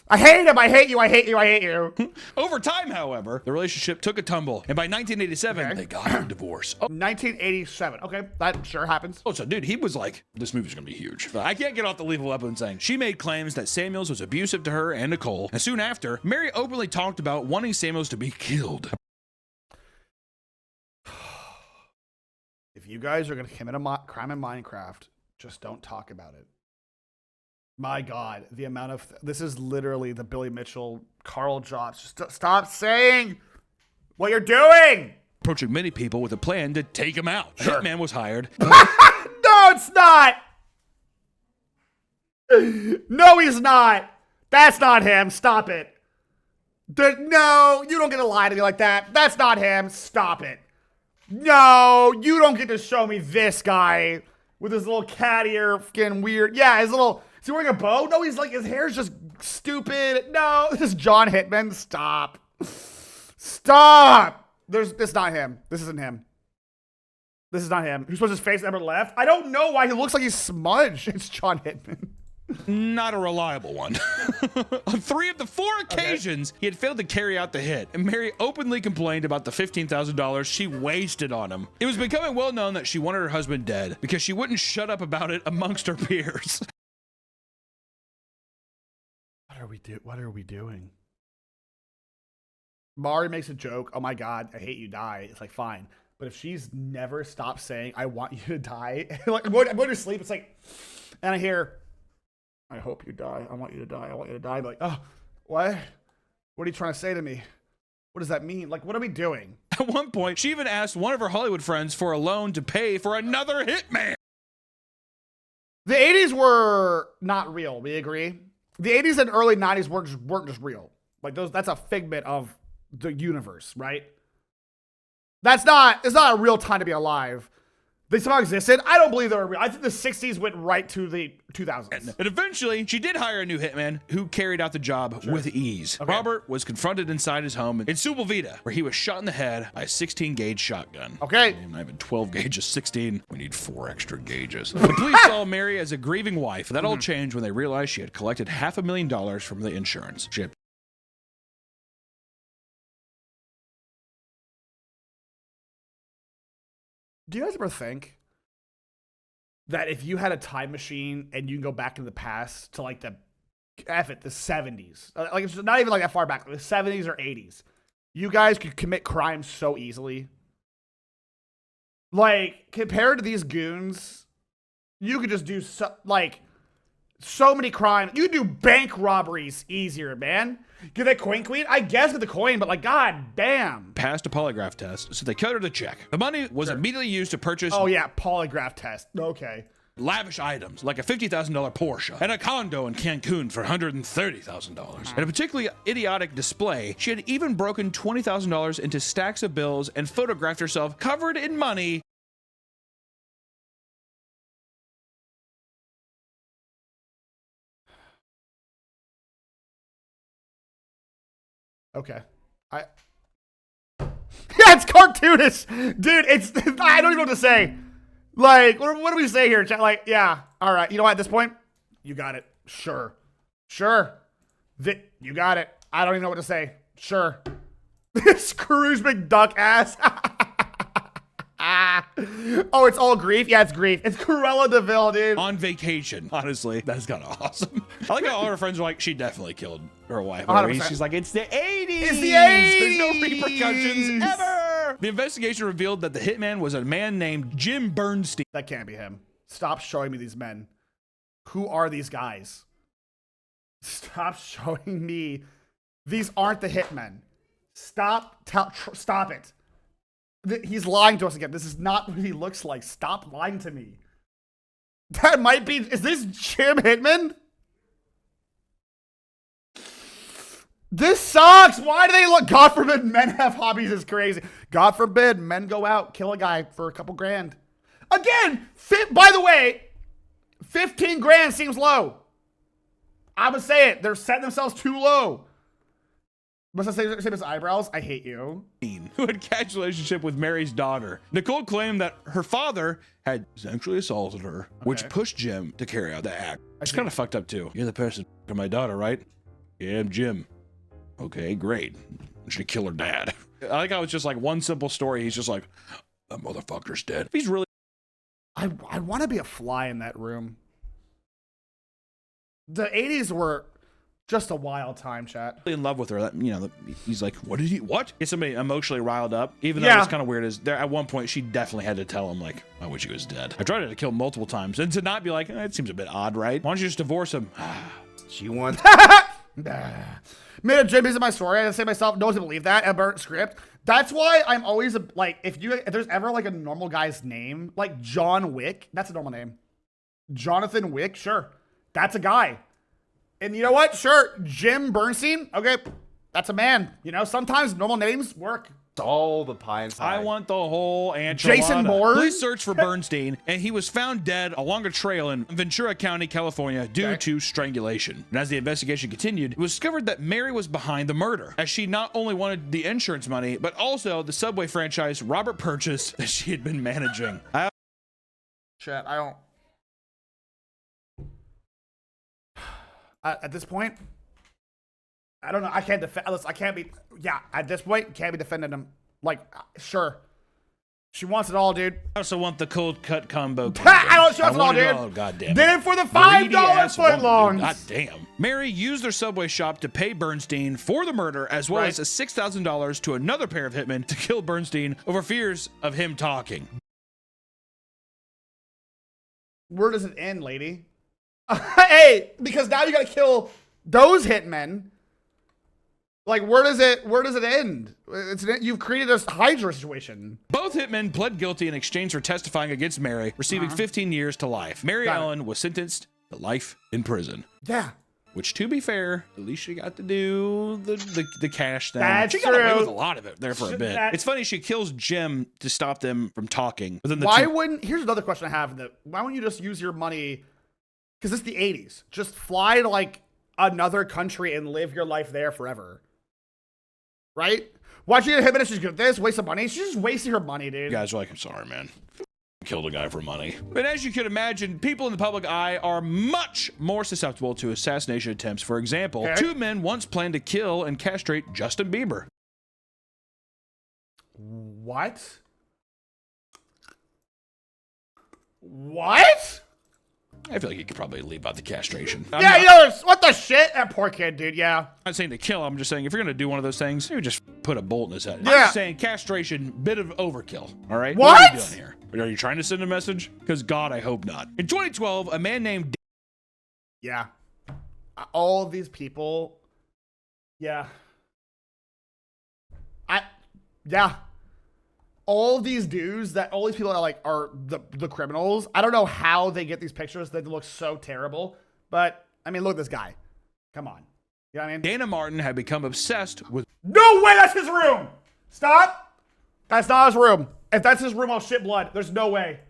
I hate him. I hate you. I hate you. I hate you. Over time, however, the relationship took a tumble. And by 1987, they got a divorce. Oh, 1987. Okay, that sure happens. so dude, he was like, this movie's gonna be huge. But I can't get off the Lethal Weapon saying she made claims that Samuels was abusive to her and Nicole. And soon after, Mary openly talked about wanting Samuels to be killed. If you guys are gonna commit a crime in Minecraft, just don't talk about it. My God, the amount of this is literally the Billy Mitchell, Carl Jobs. Just stop saying what you're doing. Approaching many people with a plan to take him out. Sure. A hitman was hired. No, it's not. No, he's not. That's not him. Stop it. No, you don't get to lie to me like that. That's not him. Stop it. No, you don't get to show me this guy with his little cat ear, fucking weird. Yeah, his little. Is he wearing a bow? No, he's like, his hair's just stupid. No, this is John Hitman. Stop. Stop. It's not him. This isn't him. This is not him. Who supposed his face ever left? I don't know why he looks like he's smudged. It's John Hitman. Not a reliable one. On 3 of the 4 occasions, he had failed to carry out the hit, and Mary openly complained about the $15,000 she wasted on him. It was becoming well known that she wanted her husband dead because she wouldn't shut up about it amongst her peers. What are we doing? Mari makes a joke. Oh my God, I hate you, die. It's like, fine. But if she's never stopped saying, I want you to die, like I'm going to sleep, it's like, and I hear, I hope you die. I want you to die. I want you to die. I'm like, oh, what? What are you trying to say to me? What does that mean? Like, what are we doing? At one point, she even asked one of her Hollywood friends for a loan to pay for another hitman. The 80s were not real. We agree. The 80s and early 90s weren't just real. Like that's a figment of the universe, right? It's not a real time to be alive. They somehow existed. I don't believe they were real. I think the 60s went right to the 2000s. And eventually, she did hire a new hitman who carried out the job with ease. Okay. Robert was confronted inside his home in Sepulveda, where he was shot in the head by a 16-gauge shotgun. Okay. I have a 12 gauge of 16. We need 4 extra gauges. The police saw Mary as a grieving wife. That all changed when they realized she had collected $500,000 from the insurance. She had Do you guys ever think that if you had a time machine and you can go back in the past to like the 70s, like it's not even like that far back, like the 70s or 80s, you guys could commit crimes so easily? Like, compared to these goons, you could just do so many crimes. You could do bank robberies easier, man. Get that coin queen? I guess with the coin, but like, god damn. passed a polygraph test, so they cut her the check. The money was immediately used to purchase Oh yeah, polygraph test. Okay. lavish items like a $50,000 Porsche and a condo in Cancun for $130,000. In a particularly idiotic display, she had even broken $20,000 into stacks of bills and photographed herself covered in money. Okay. Yeah, it's cartoonish. Dude, I don't even know what to say. Like, what do we say here? Like, yeah, all right. You know what, at this point, you got it. Sure. You got it. I don't even know what to say. Sure. Scrooge McDuck ass. Oh, it's all grief? Yeah, it's grief. It's Cruella DeVille, dude. On vacation. Honestly, that's kind of awesome. I like how all her friends were like, she definitely killed her wife. 100%. She's like, it's the 80s. It's the 80s. There's no repercussions ever. The investigation revealed that the hitman was a man named Jim Bernstein. That can't be him. Stop showing me these men. Who are these guys? Stop showing me. These aren't the hitmen. Stop it. He's lying to us again. This is not what he looks like. Stop lying to me. That might be. Is this Jim Hitman? This sucks. Why do they look? God forbid men have hobbies. Is crazy. God forbid men go out, kill a guy for a couple grand. Again, by the way, 15 grand seems low. I'm gonna say it. They're setting themselves too low. Must I say his eyebrows? I hate you. Who had a casual relationship with Mary's daughter. Nicole claimed that her father had sexually assaulted her, which pushed Jim to carry out the act. It's kind of fucked up too. You're the person for my daughter, right? Yeah, I'm Jim. Okay, great. I should kill her dad. I like how it's just like one simple story. He's just like, that motherfucker's dead. He's really. I want to be a fly in that room. The 80s were just a wild time, chat. In love with her. That, you know, he's like, what did he, what? Get somebody emotionally riled up. Even though it's kind of weird, is there at one point she definitely had to tell him, like, I wish he was dead. I tried to kill him multiple times. And to not be like, it seems a bit odd, right? Why don't you just divorce him? She wants. Made a Jim in my story. I say to myself, no one can believe that. A burnt script. That's why I'm always like, if there's ever like a normal guy's name, like John Wick, that's a normal name. Jonathan Wick, sure. That's a guy. And you know what? Sure, Jim Bernstein. Okay, that's a man. You know, sometimes normal names work. All the pie inside. I want the whole enchilada. Jason Bourne? Police searched for Bernstein, and he was found dead along a trail in Ventura County, California, due to strangulation. And as the investigation continued, it was discovered that Mary was behind the murder, as she not only wanted the insurance money, but also the Subway franchise Robert purchased that she had been managing. Chat, I don't. At this point, I don't know. I can't defend. I can't be. Yeah, at this point, can't be defending him. Like, sure. She wants it all, dude. I also want the cold cut combo. I don't show us all, want it dude. all, God damn it. Did it for the Greedy $5 ass woman, footlongs. God damn. Mary used their Subway shop to pay Bernstein for the murder, as well as a $6,000 to another pair of hitmen to kill Bernstein over fears of him talking. Where does it end, lady? Hey, because now you gotta kill those hitmen. Like, where does it end? You've created a Hydra situation. Both hitmen pled guilty in exchange for testifying against Mary, receiving 15 years to life. Mary Ellen was sentenced to life in prison. Yeah. Which, to be fair, at least she got to do the cash thing. That's she got away true. with a lot of it there for a bit. It's funny, she kills Jim to stop them from talking. But then Here's another question I have. Why wouldn't you just use your money? Because it's the 80s. Just fly to like another country and live your life there forever. Right? Why'd you get a hitman if she's good at this? Waste of money? She's just wasting her money, dude. You guys are like, I'm sorry, man. Killed a guy for money. But as you can imagine, people in the public eye are much more susceptible to assassination attempts. For example, two men once planned to kill and castrate Justin Bieber. What? What? I feel like you could probably leave out the castration. What the shit? That poor kid, dude, yeah. I'm not saying to kill him, I'm just saying if you're gonna do one of those things, you just put a bolt in his head. Yeah. I'm just saying castration, bit of overkill. All right? What? What are you doing here? Are you trying to send a message? Because God, I hope not. In 2012, a man named Yeah. All of these people. Yeah. Yeah. All of these dudes all these people that are the criminals. I don't know how they get these pictures. They look so terrible. But I mean, look at this guy. Come on. You know what I mean? Dana Martin had become obsessed with. No way, that's his room. Stop. That's not his room. If that's his room, I'll shit blood. There's no way.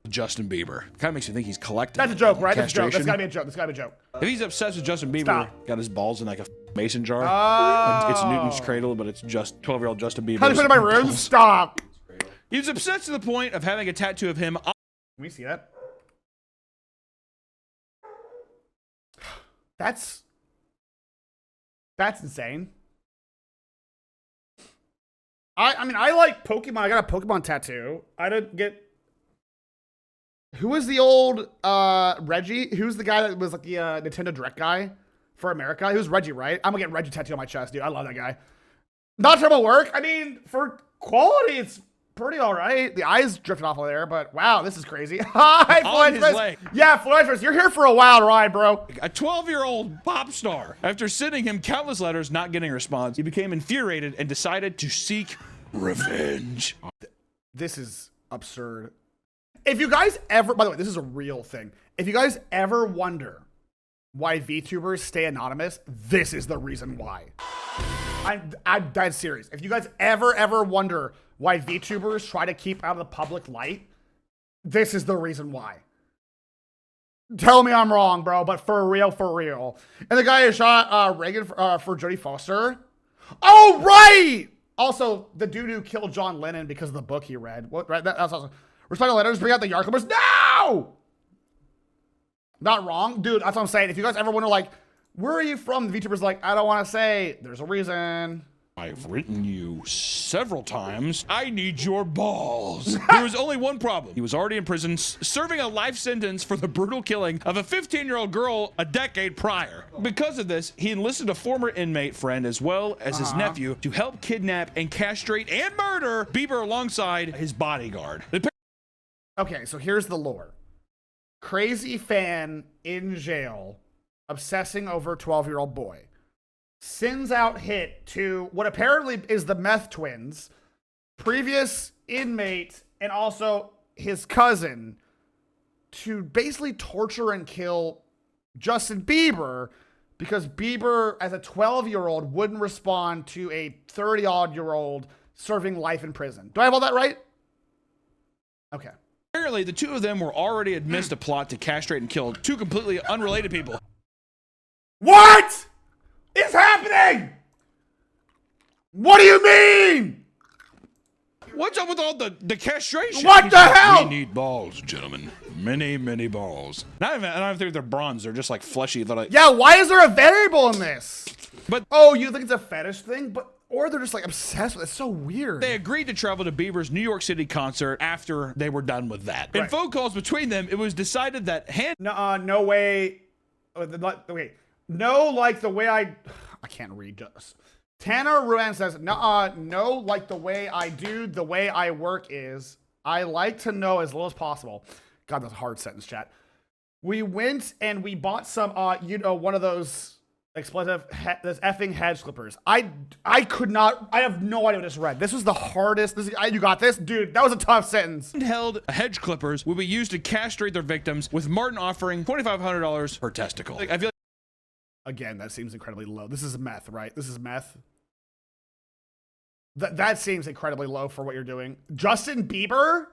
Justin Bieber. Kind of makes me think he's collecting. That's a joke, right? That's a joke. Castration. That's gotta be a joke. That's gotta be a joke. If he's obsessed with Justin Bieber, Stop. got his balls in like a mason jar. Oh. It's Newton's cradle, but it's just 12-year-old Justin Bieber. How do you put it in my room? Stop. He's obsessed to the point of having a tattoo of him. Can we see that? That's insane. I mean, I like Pokemon. I got a Pokemon tattoo. I didn't get. Who was the old Reggie? Who's the guy that was like the Nintendo Direct guy for America? He was Reggie, right? I'm gonna get Reggie tattoo on my chest, dude. I love that guy. Not terrible work. I mean, for quality, it's pretty all right. The eyes drifted off over there, but wow, this is crazy. Hi, On his Floyd. leg. Yeah, Floyd, you're here for a wild ride, bro. A 12-year-old pop star. After sending him countless letters, not getting a response, he became infuriated and decided to seek revenge. This is absurd. If you guys ever, by the way, this is a real thing. If you guys ever wonder why VTubers stay anonymous, this is the reason why. I'm dead serious. If you guys ever wonder why VTubers try to keep out of the public light, this is the reason why. Tell me I'm wrong, bro, but for real. And the guy who shot Reagan for Jodie Foster. Oh, right! Also, the dude who killed John Lennon because of the book he read. What? Right? That's awesome. Respect letters, bring out the yard clippers. No! Not wrong. Dude, that's what I'm saying. If you guys ever wonder, like, where are you from? The VTuber's like, I don't want to say. There's a reason. I've written you several times. I need your balls. There was only one problem. He was already in prison, serving a life sentence for the brutal killing of a 15-year-old girl a decade prior. Because of this, he enlisted a former inmate friend as well as his nephew to help kidnap and castrate and murder Bieber alongside his bodyguard. Okay, so here's the lore. Crazy fan in jail, obsessing over a 12-year-old boy. Sends out hit to what apparently is the meth twins, previous inmate, and also his cousin to basically torture and kill Justin Bieber because Bieber, as a 12-year-old, wouldn't respond to a 30-odd-year-old serving life in prison. Do I have all that right? Okay. Apparently, the two of them were already amidst a plot to castrate and kill two completely unrelated people. What is happening? What do you mean? What's up with all the castration? What the hell? We need balls, gentlemen. Many balls. I don't think they're bronze. They're just like fleshy. They're like, yeah, why is there a variable in this? But oh, you think it's a fetish thing? But Or they're just like obsessed with it. It's so weird. They agreed to travel to Bieber's New York City concert after they were done with that. In phone calls between them, it was decided that no way. Wait. No, like the way I can't read this. Tanner Ruan says, no, like the way I do, the way I work is, I like to know as little as possible. God, that's a hard sentence, chat. We went and we bought some, one of those explosive, those effing hedge clippers. I could not, I have no idea what I just read. This was the hardest, you got this? Dude, that was a tough sentence. Handheld hedge clippers will be used to castrate their victims, with Martin offering $2,500 per testicle. I feel like again, that seems incredibly low. This is meth, right? This is meth. That seems incredibly low for what you're doing. Justin Bieber,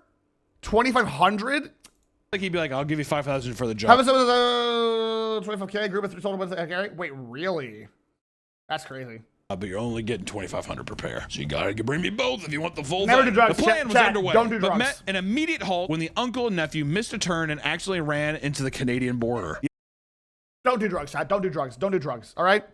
2,500. Like he'd be like, I'll give you 5,000 for the job. 25K group of 3 total ones. Okay, wait, really? That's crazy. But you're only getting 2,500 per pair, so you gotta bring me both if you want the full Never thing. do drugs. The plan was underway, don't do drugs. but met an immediate halt when the uncle and nephew missed a turn and actually ran into the Canadian border. Don't do drugs, Chad. Don't do drugs. Don't do drugs. All right.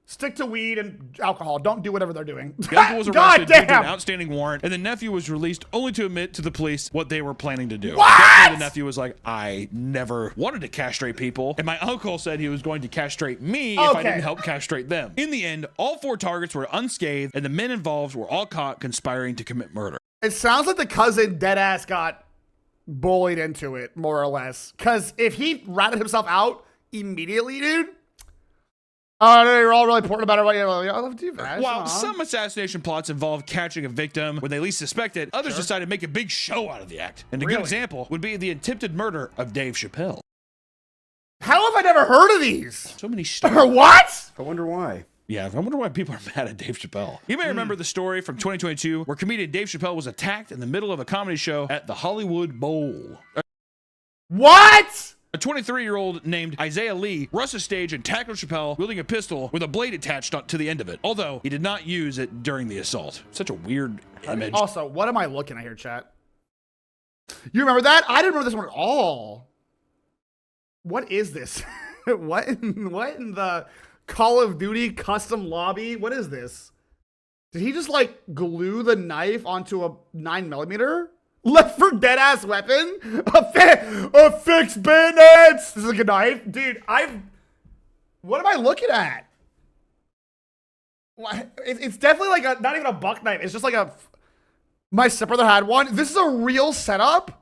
Stick to weed and alcohol. Don't do whatever they're doing. The uncle was arrested due to an outstanding warrant, and the nephew was released only to admit to the police what they were planning to do. Definitely the nephew was like, I never wanted to castrate people, and my uncle said he was going to castrate me if I didn't help castrate them. In the end, all 4 targets were unscathed, and the men involved were all caught conspiring to commit murder. It sounds like the cousin deadass got bullied into it, more or less. Because if he ratted himself out immediately, dude. Oh, no, you're all really important about it. I love you, man. While some assassination plots involve catching a victim when they least suspect it, others decided to make a big show out of the act. And a good example would be the attempted murder of Dave Chappelle. How have I never heard of these? So many stories. What? I wonder why. Yeah, I wonder why people are mad at Dave Chappelle. You may remember the story from 2022 where comedian Dave Chappelle was attacked in the middle of a comedy show at the Hollywood Bowl. What? A 23-year-old named Isaiah Lee rushed the stage and tackled Chappelle wielding a pistol with a blade attached to the end of it, although he did not use it during the assault. Such a weird image. Also, what am I looking at here, chat? You remember that? I didn't remember this one at all. What is this? what in the Call of Duty custom lobby? What is this? Did he just like glue the knife onto a 9mm? Left for dead ass weapon? A fixed bayonets! This is like a knife? Dude, what am I looking at? It's definitely like not even a buck knife. It's just like my stepbrother had one. This is a real setup?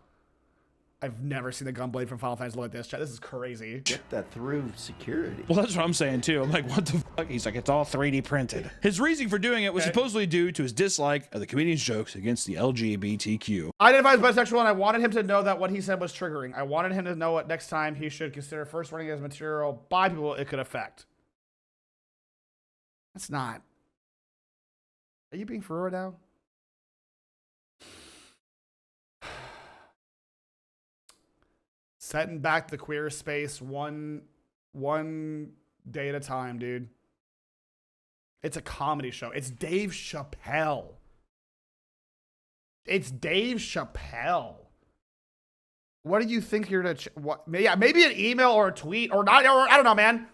I've never seen a gun blade from Final Fantasy look like this, chat. This is crazy. Get that through security. Well, that's what I'm saying too. I'm like, what the fuck? He's like, it's all 3D printed. His reasoning for doing it was supposedly due to his dislike of the comedian's jokes against the LGBTQ. I identify as bisexual, and I wanted him to know that what he said was triggering. I wanted him to know what next time he should consider first running his material by people it could affect. That's not. Are you being for real now? Setting back the queer space one day at a time, dude. It's a comedy show. It's Dave Chappelle. It's Dave Chappelle. What do you think you're gonna? What? Yeah, maybe an email or a tweet or not. Or I don't know, man.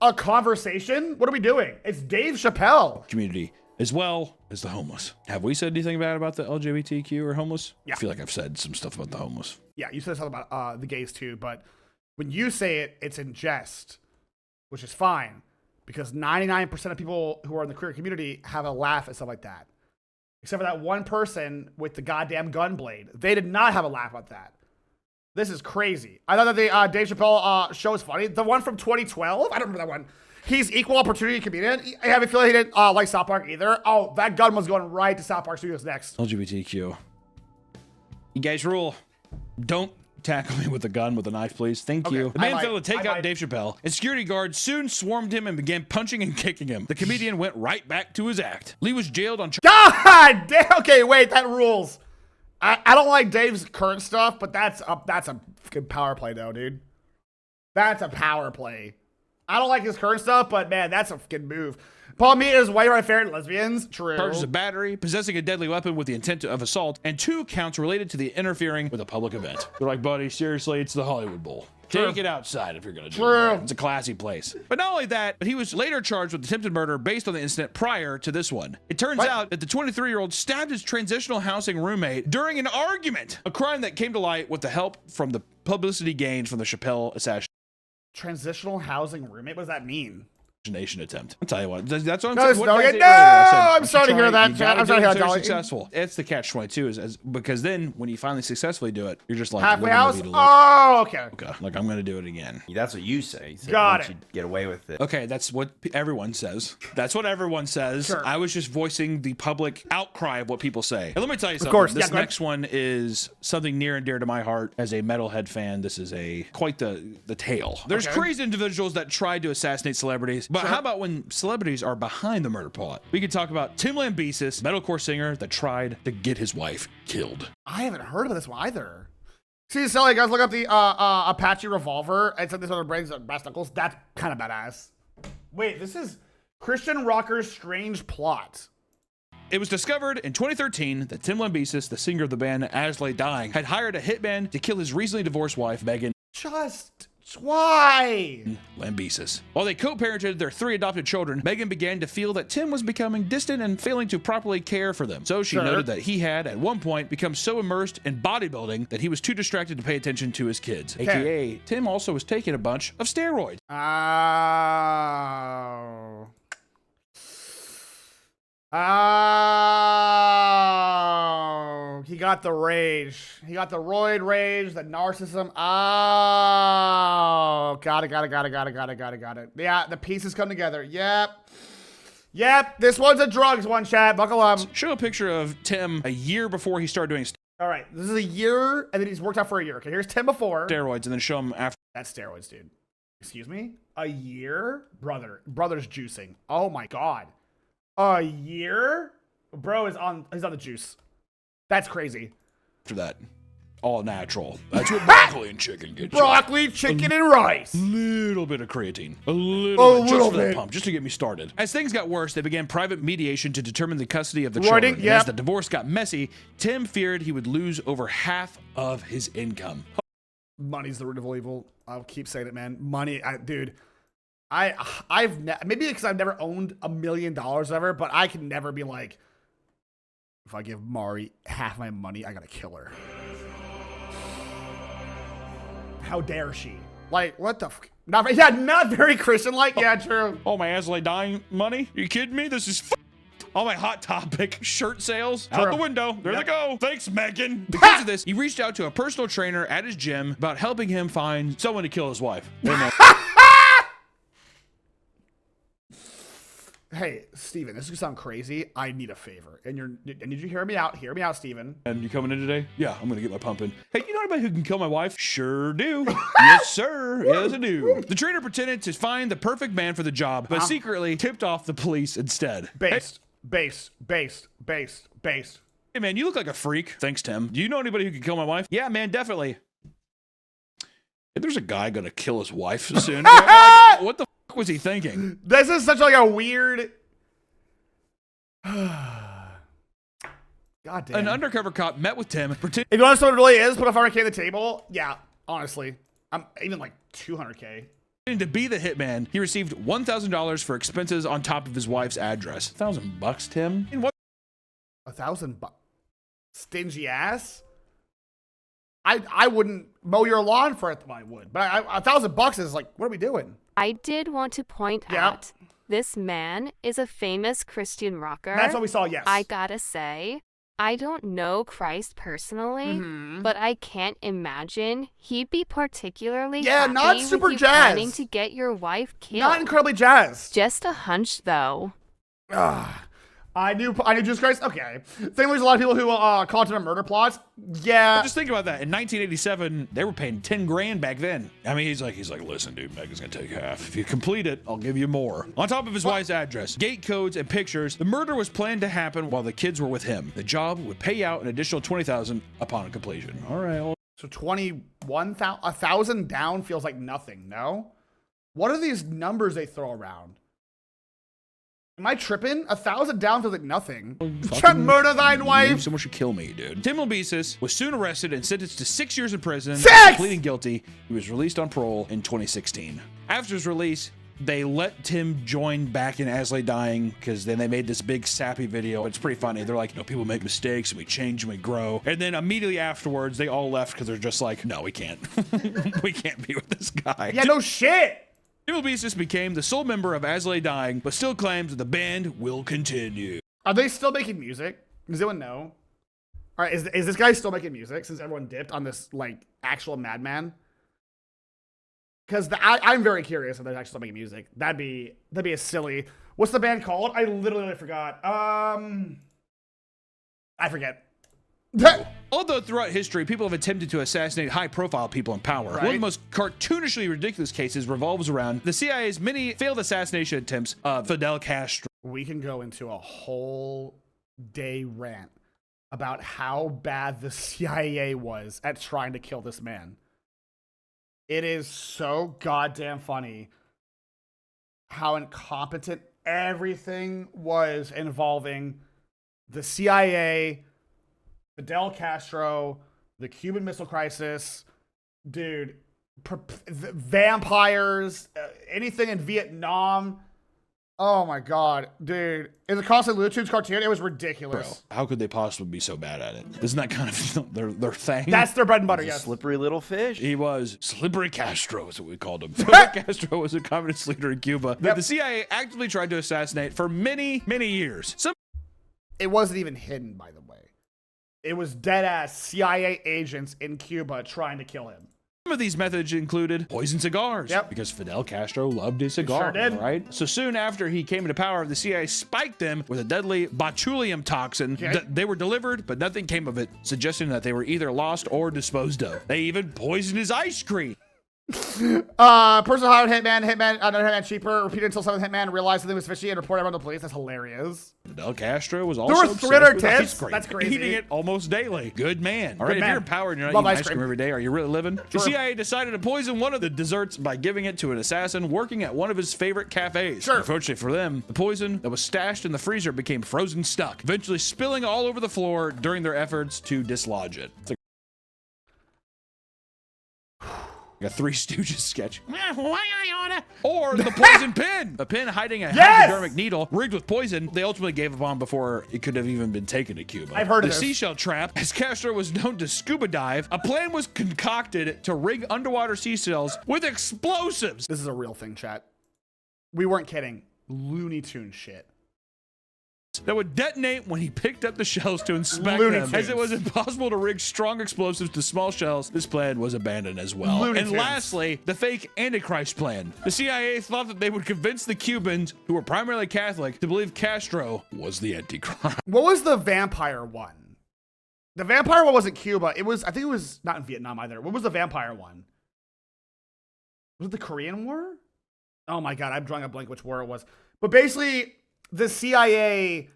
A conversation. What are we doing? It's Dave Chappelle. Community as well as the homeless. Have we said anything bad about the LGBTQ or homeless? Yeah. I feel like I've said some stuff about the homeless. Yeah, you said something about the gays too, but when you say it, it's in jest, which is fine because 99% of people who are in the queer community have a laugh at stuff like that. Except for that one person with the goddamn gun blade. They did not have a laugh about that. This is crazy. I thought that the Dave Chappelle show was funny. The one from 2012, I don't remember that one. He's equal opportunity comedian. I have a feeling he didn't like South Park either. Oh, that gun was going right to South Park Studios next. LGBTQ. You guys rule. Don't tackle me with a gun with a knife, please. Thank you. The man failed to take out Dave Chappelle, and security guards soon swarmed him and began punching and kicking him. The comedian went right back to his act. Lee was jailed on God damn. Okay, wait, that rules. I don't like Dave's current stuff, but that's a fucking power play though, dude. That's a power play. I don't like his current stuff, but man, that's a fucking move. PapaMutt is white right favorite lesbians. True. charges of battery, possessing a deadly weapon with the intent of assault, and 2 counts related to the interfering with a public event. They're like, buddy, seriously, it's the Hollywood Bowl. Take it outside if you're going to do True. it. It's a classy place. But not only that, but he was later charged with attempted murder based on the incident prior to this one. It turns out that the 23-year-old stabbed his transitional housing roommate during an argument, a crime that came to light with the help from the publicity gained from the Chappelle assassination Transitional housing roommate? What does that mean? attempt. I'll tell you what. That's what I'm No, saying. it's What no, did I say no, earlier? I said, I'm you sorry to try- hear that, you Chad. gotta I'm sorry do to it hear until that, you're Dolly. successful. It's the catch-22 is because then when you finally successfully do it, you're just like Halfway living the house? vida Oh, okay. loca. Like I'm going to do it again. That's what you say. You said Got once it. you get away with it. Okay, that's what everyone says. That's what everyone says. Sure. I was just voicing the public outcry of what people say. And let me tell you something. course, This yeah, go ahead. next one is something near and dear to my heart as a metalhead fan. This is quite the tale. There's Okay. crazy individuals that tried to assassinate celebrities, but how about when celebrities are behind the murder plot? We could talk about Tim Lambesis, metalcore singer that tried to get his wife killed. I haven't heard of this one either. See, so guys, look up the Apache revolver and some of this other brains brass knuckles. That's kind of badass. Wait, this is Christian Rocker's strange plot. It was discovered in 2013 that Tim Lambesis, the singer of the band As Lay Dying, had hired a hitman to kill his recently divorced wife, Megan Just why? Lambesis. While they co-parented their 3 adopted children, Megan began to feel that Tim was becoming distant and failing to properly care for them. So she noted that he had, at one point, become so immersed in bodybuilding that he was too distracted to pay attention to his kids. AKA, Tim also was taking a bunch of steroids. Oh. Oh. He got the rage. He got the roid rage, the narcissism. Oh. Got it. Yeah, the pieces come together. Yep. This one's a drugs one, chat. Buckle up. Show a picture of Tim a year before he started doing All right. This is a year, and then he's worked out for a year. Okay, here's Tim before. steroids, and then show him after. That's steroids, dude. Excuse me? A year? Brother's juicing. Oh my god. A year? Bro he's on the juice. That's crazy. After that. All natural. That's what broccoli and chicken get you. Broccoli, chicken, and rice. Little bit of creatine. A little bit, just little for that bit. pump, just to get me started. As things got worse, they began private mediation to determine the custody of the Writing, children. And yep. as the divorce got messy, Tim feared he would lose over half of his income. Money's the root of all evil. I'll keep saying it, man. Money, dude. Maybe because I've never owned $1 million ever, but I can never be like, if I give Mari half my money, I gotta kill her. How dare she? Like, what the fuck? Not very Christian-like. Yeah, true. Oh, my As Lay Dying money? Are you kidding me? This is all my Hot Topic shirt sales out the window. There they go. Thanks, Megan. Because of this, he reached out to a personal trainer at his gym about helping him find someone to kill his wife. Hey, Steven, this is gonna sound crazy. I need a favor. I need you to hear me out. Hear me out, Steven. And you coming in today? Yeah, I'm gonna get my pump in. Hey, you know anybody who can kill my wife? Sure do. Yes, sir. Yes, I do. The trainer pretended to find the perfect man for the job, but secretly tipped off the police instead. Based. Hey, man, you look like a freak. Thanks, Tim. Do you know anybody who can kill my wife? Yeah, man, definitely. Hey, there's a guy gonna kill his wife soon. Like, what the fuck was he thinking? This is such like a weird. God damn. An undercover cop met with Tim. If you want to know what it really is, put a 500K on the table. Yeah, honestly, I'm even like 200K. To be the hitman, he received $1,000 for expenses on top of his wife's address. $1,000, Tim? And what? $1,000. Stingy ass. I wouldn't mow your lawn for it. Well, I would, but $1,000 is like, what are we doing? I did want to point out this man is a famous Christian rocker. That's what we saw. Yes. I gotta say, I don't know Christ personally, but I can't imagine he'd be particularly happy not super with you jazzed. planning to get your wife killed. Not incredibly jazzed. Just a hunch, though. I knew Jesus Christ. Okay. Thing there's a lot of people who call it murder plots. Yeah. Just think about that. In 1987, they were paying 10 grand back then. I mean, he's like, listen, dude, Megan's gonna take half. If you complete it, I'll give you more. On top of his wife's address, gate codes, and pictures, the murder was planned to happen while the kids were with him. The job would pay out an additional $20,000 upon completion. All right. Well, So 21,000, 1,000 down feels like nothing. No. What are these numbers they throw around? Am I tripping? 1,000 down feels like nothing. Murder thine wife. Someone should kill me, dude. Tim Lambesis was soon arrested and sentenced to 6 years in prison. 6! After pleading guilty, he was released on parole in 2016. After his release, they let Tim join back in As Lay Dying because then they made this big sappy video. It's pretty funny. They're like, you know, people make mistakes and we change and we grow. And then immediately afterwards, they all left because they're just like, no, we can't. We can't be with this guy. Yeah, no shit. Tim Lambesis became the sole member of As Lay Dying, but still claims that the band will continue. Are they still making music? Does anyone know? All right, is this guy still making music since everyone dipped on this like actual madman? Because I'm very curious if they're actually still making music. That'd be a silly. What's the band called? I literally forgot. I forget. Although throughout history, people have attempted to assassinate high-profile people in power. Right. One of the most cartoonishly ridiculous cases revolves around the CIA's many failed assassination attempts of Fidel Castro. We can go into a whole day rant about how bad the CIA was at trying to kill this man. It is so goddamn funny how incompetent everything was involving the CIA, Fidel Castro, the Cuban Missile Crisis, dude, the vampires, anything in Vietnam. Oh my god, dude. It's a constant Looney Tunes cartoon. It was ridiculous. Bro, how could they possibly be so bad at it? Isn't that kind of their thing? That's their bread and butter, He's a yes. slippery little fish. He was Slippery Castro, is what we called him. Fidel Castro was a communist leader in Cuba that the CIA actively tried to assassinate for many, many years. It wasn't even hidden, by the way. It was dead-ass CIA agents in Cuba trying to kill him. Some of these methods included poison cigars, Yep. because Fidel Castro loved his cigar, Sure did. right? So soon after he came into power, the CIA spiked them with a deadly botulium toxin. Okay. They were delivered, but nothing came of it, suggesting that they were either lost or disposed of. They even poisoned his ice cream. Person hired another hitman cheaper, repeated until some hitman realized something was fishy and reported everyone to the police. That's hilarious. Fidel Castro was also were obsessed 300 with ice tips? cream, That's crazy. eating it almost daily. Good man. All right, if man. you're in power and you're not Love eating ice ice cream cream every day, are you really living? The CIA decided to poison one of the desserts by giving it to an assassin working at one of his favorite cafes. Sure. Unfortunately for them, the poison that was stashed in the freezer became frozen stuck, eventually spilling all over the floor during their efforts to dislodge it. It's like a Three Stooges sketch. Or the poison pin. A pin hiding a hypodermic needle rigged with poison they ultimately gave up on before it could have even been taken to Cuba. I've heard of the this. seashell trap. As Castro was known to scuba dive, a plan was concocted to rig underwater seashells with explosives. This is a real thing, chat. We weren't kidding. Looney Tunes shit. That would detonate when he picked up the shells to inspect Looney them. Tunes. As it was impossible to rig strong explosives to small shells, this plan was abandoned as well. Looney And Tunes. lastly, the fake Antichrist plan. The CIA thought that they would convince the Cubans, who were primarily Catholic, to believe Castro was the Antichrist. What was the vampire one? The vampire one wasn't Cuba. I think it was not in Vietnam either. What was the vampire one? Was it the Korean War? Oh my god, I'm drawing a blank which war it was. But basically, the CIA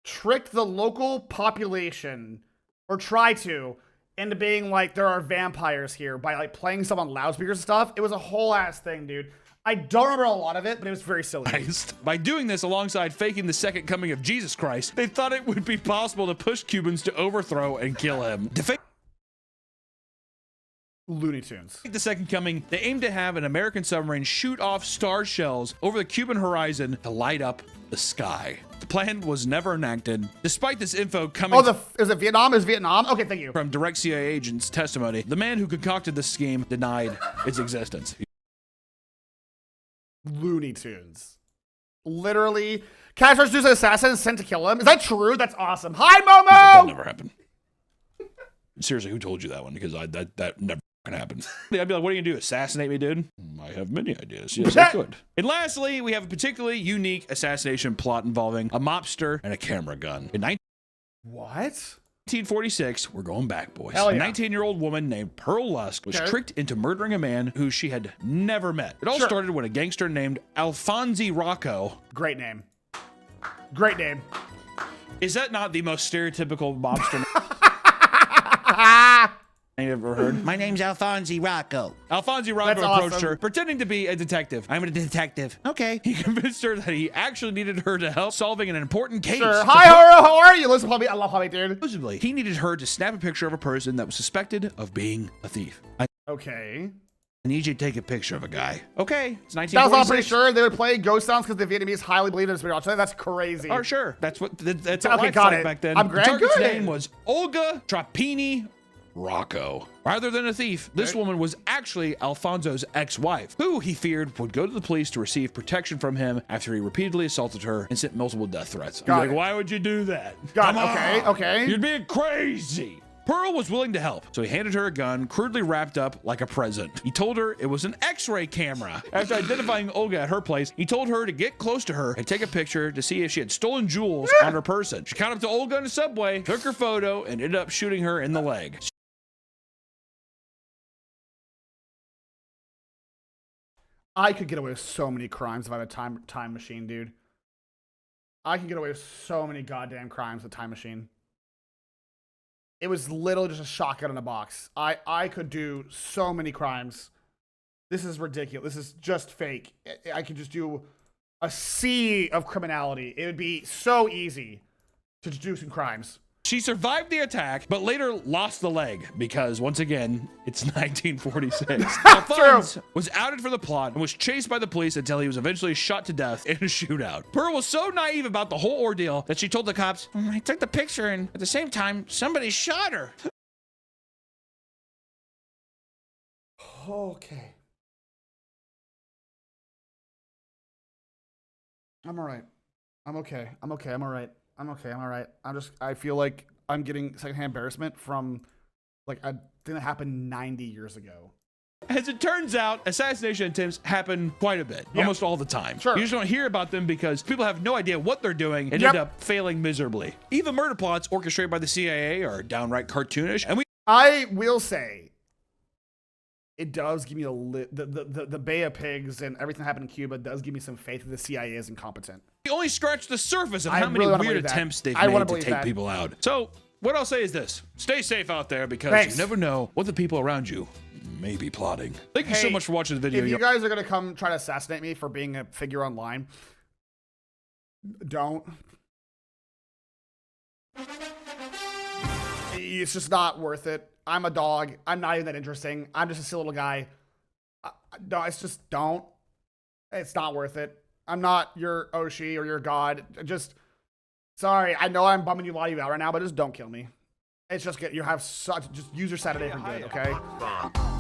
tricked the local population, or tried to, into being like, there are vampires here by like playing some on loudspeakers and stuff. It was a whole ass thing, dude. I don't remember a lot of it, but it was very silly. By doing this alongside faking the second coming of Jesus Christ, they thought it would be possible to push Cubans to overthrow and kill him. To fake Looney Tunes. the second coming, they aimed to have an American submarine shoot off star shells over the Cuban horizon to light up the sky. The plan was never enacted. Despite this info coming Is it Vietnam? Is Vietnam? Okay, thank you. from direct CIA agents' testimony, the man who concocted the scheme denied its existence. Looney Tunes. Literally. Castro's just an assassin sent to kill him. Is that true? That's awesome. Hi, That Momo! never happened. Seriously, who told you that one? Because that never happened. I'd be like, what are you gonna do? Assassinate me, dude? I have many ideas. Yes, I could. And lastly, we have a particularly unique assassination plot involving a mobster and a camera gun. In What? 1946, we're going back, boys. Hell yeah. A 19-year-old woman named Pearl Lusk was Okay. tricked into murdering a man who she had never met. It all Sure. started when a gangster named Alfonsi Rocco. Great name. Great name. Is that not the most stereotypical mobster? You ever heard? My name's Alfonsi Rocco. Alfonsi Rocco That's approached awesome. her, pretending to be a detective. I'm a detective. Okay. He convinced her that he actually needed her to help solving an important case. Sure. Hi, how are you? Listen, Puppy. I love Puppy, dude. Supposedly, he needed her to snap a picture of a person that was suspected of being a thief. I Okay. need you to take a picture of a guy. Okay, it's That was 1946. all pretty sure they would play ghost sounds because the Vietnamese highly believed in spirit. That's crazy. Oh, sure. That's what that's Okay, okay, got like it. back then. I'm The glad target's good. name was Olga Tropini Rocco. Rather than a thief, this woman was actually Alfonso's ex-wife, who he feared would go to the police to receive protection from him after he repeatedly assaulted her and sent multiple death threats. Got Like, it. why would you do that? Got Come it. Okay, on. okay. You're being crazy. Pearl was willing to help, so he handed her a gun, crudely wrapped up like a present. He told her it was an X-ray camera. After identifying Olga at her place, he told her to get close to her and take a picture to see if she had stolen jewels on her person. She caught up to Olga in the subway, took her photo, and ended up shooting her in the leg. I could get away with so many crimes if I had a time machine, dude. I could get away with so many goddamn crimes with a time machine. It was literally just a shotgun in a box. I could do so many crimes. This is ridiculous. This is just fake. I could just do a sea of criminality. It would be so easy to just do some crimes. She survived the attack, but later lost the leg because, once again, it's 1946. Alphonse was outed for the plot and was chased by the police until he was eventually shot to death in a shootout. Pearl was so naive about the whole ordeal that she told the cops, I took the picture and at the same time, somebody shot her. Okay. I'm all right. I'm okay. I'm okay. I'm all right. I'm okay. I'm all right. I feel like I'm getting secondhand embarrassment from like a thing that happened 90 years ago. As it turns out, assassination attempts happen quite a bit, almost all the time. Sure. You just don't hear about them because people have no idea what they're doing and Yep. end up failing miserably. Even murder plots orchestrated by the CIA are downright cartoonish, and I will say, it does give me the Bay of Pigs and everything that happened in Cuba does give me some faith that the CIA is incompetent. we only scratch the surface of I how many really wanna weird believe that. attempts they've I made wanna to believe take that. people out. So, what I'll say is this. Stay safe out there because Thanks. you never know what the people around you may be plotting. Thank you so Hey, much for watching the video. If you guys are gonna come try to assassinate me for being a figure online, don't. It's just not worth it. I'm a dog. I'm not even that interesting. I'm just a silly little guy. No, it's just don't. It's not worth it. I'm not your Oshi or your god. Just sorry. I know I'm bumming a lot of you out right now, but just don't kill me. It's just good. You have such. Just use your Saturday for good, okay?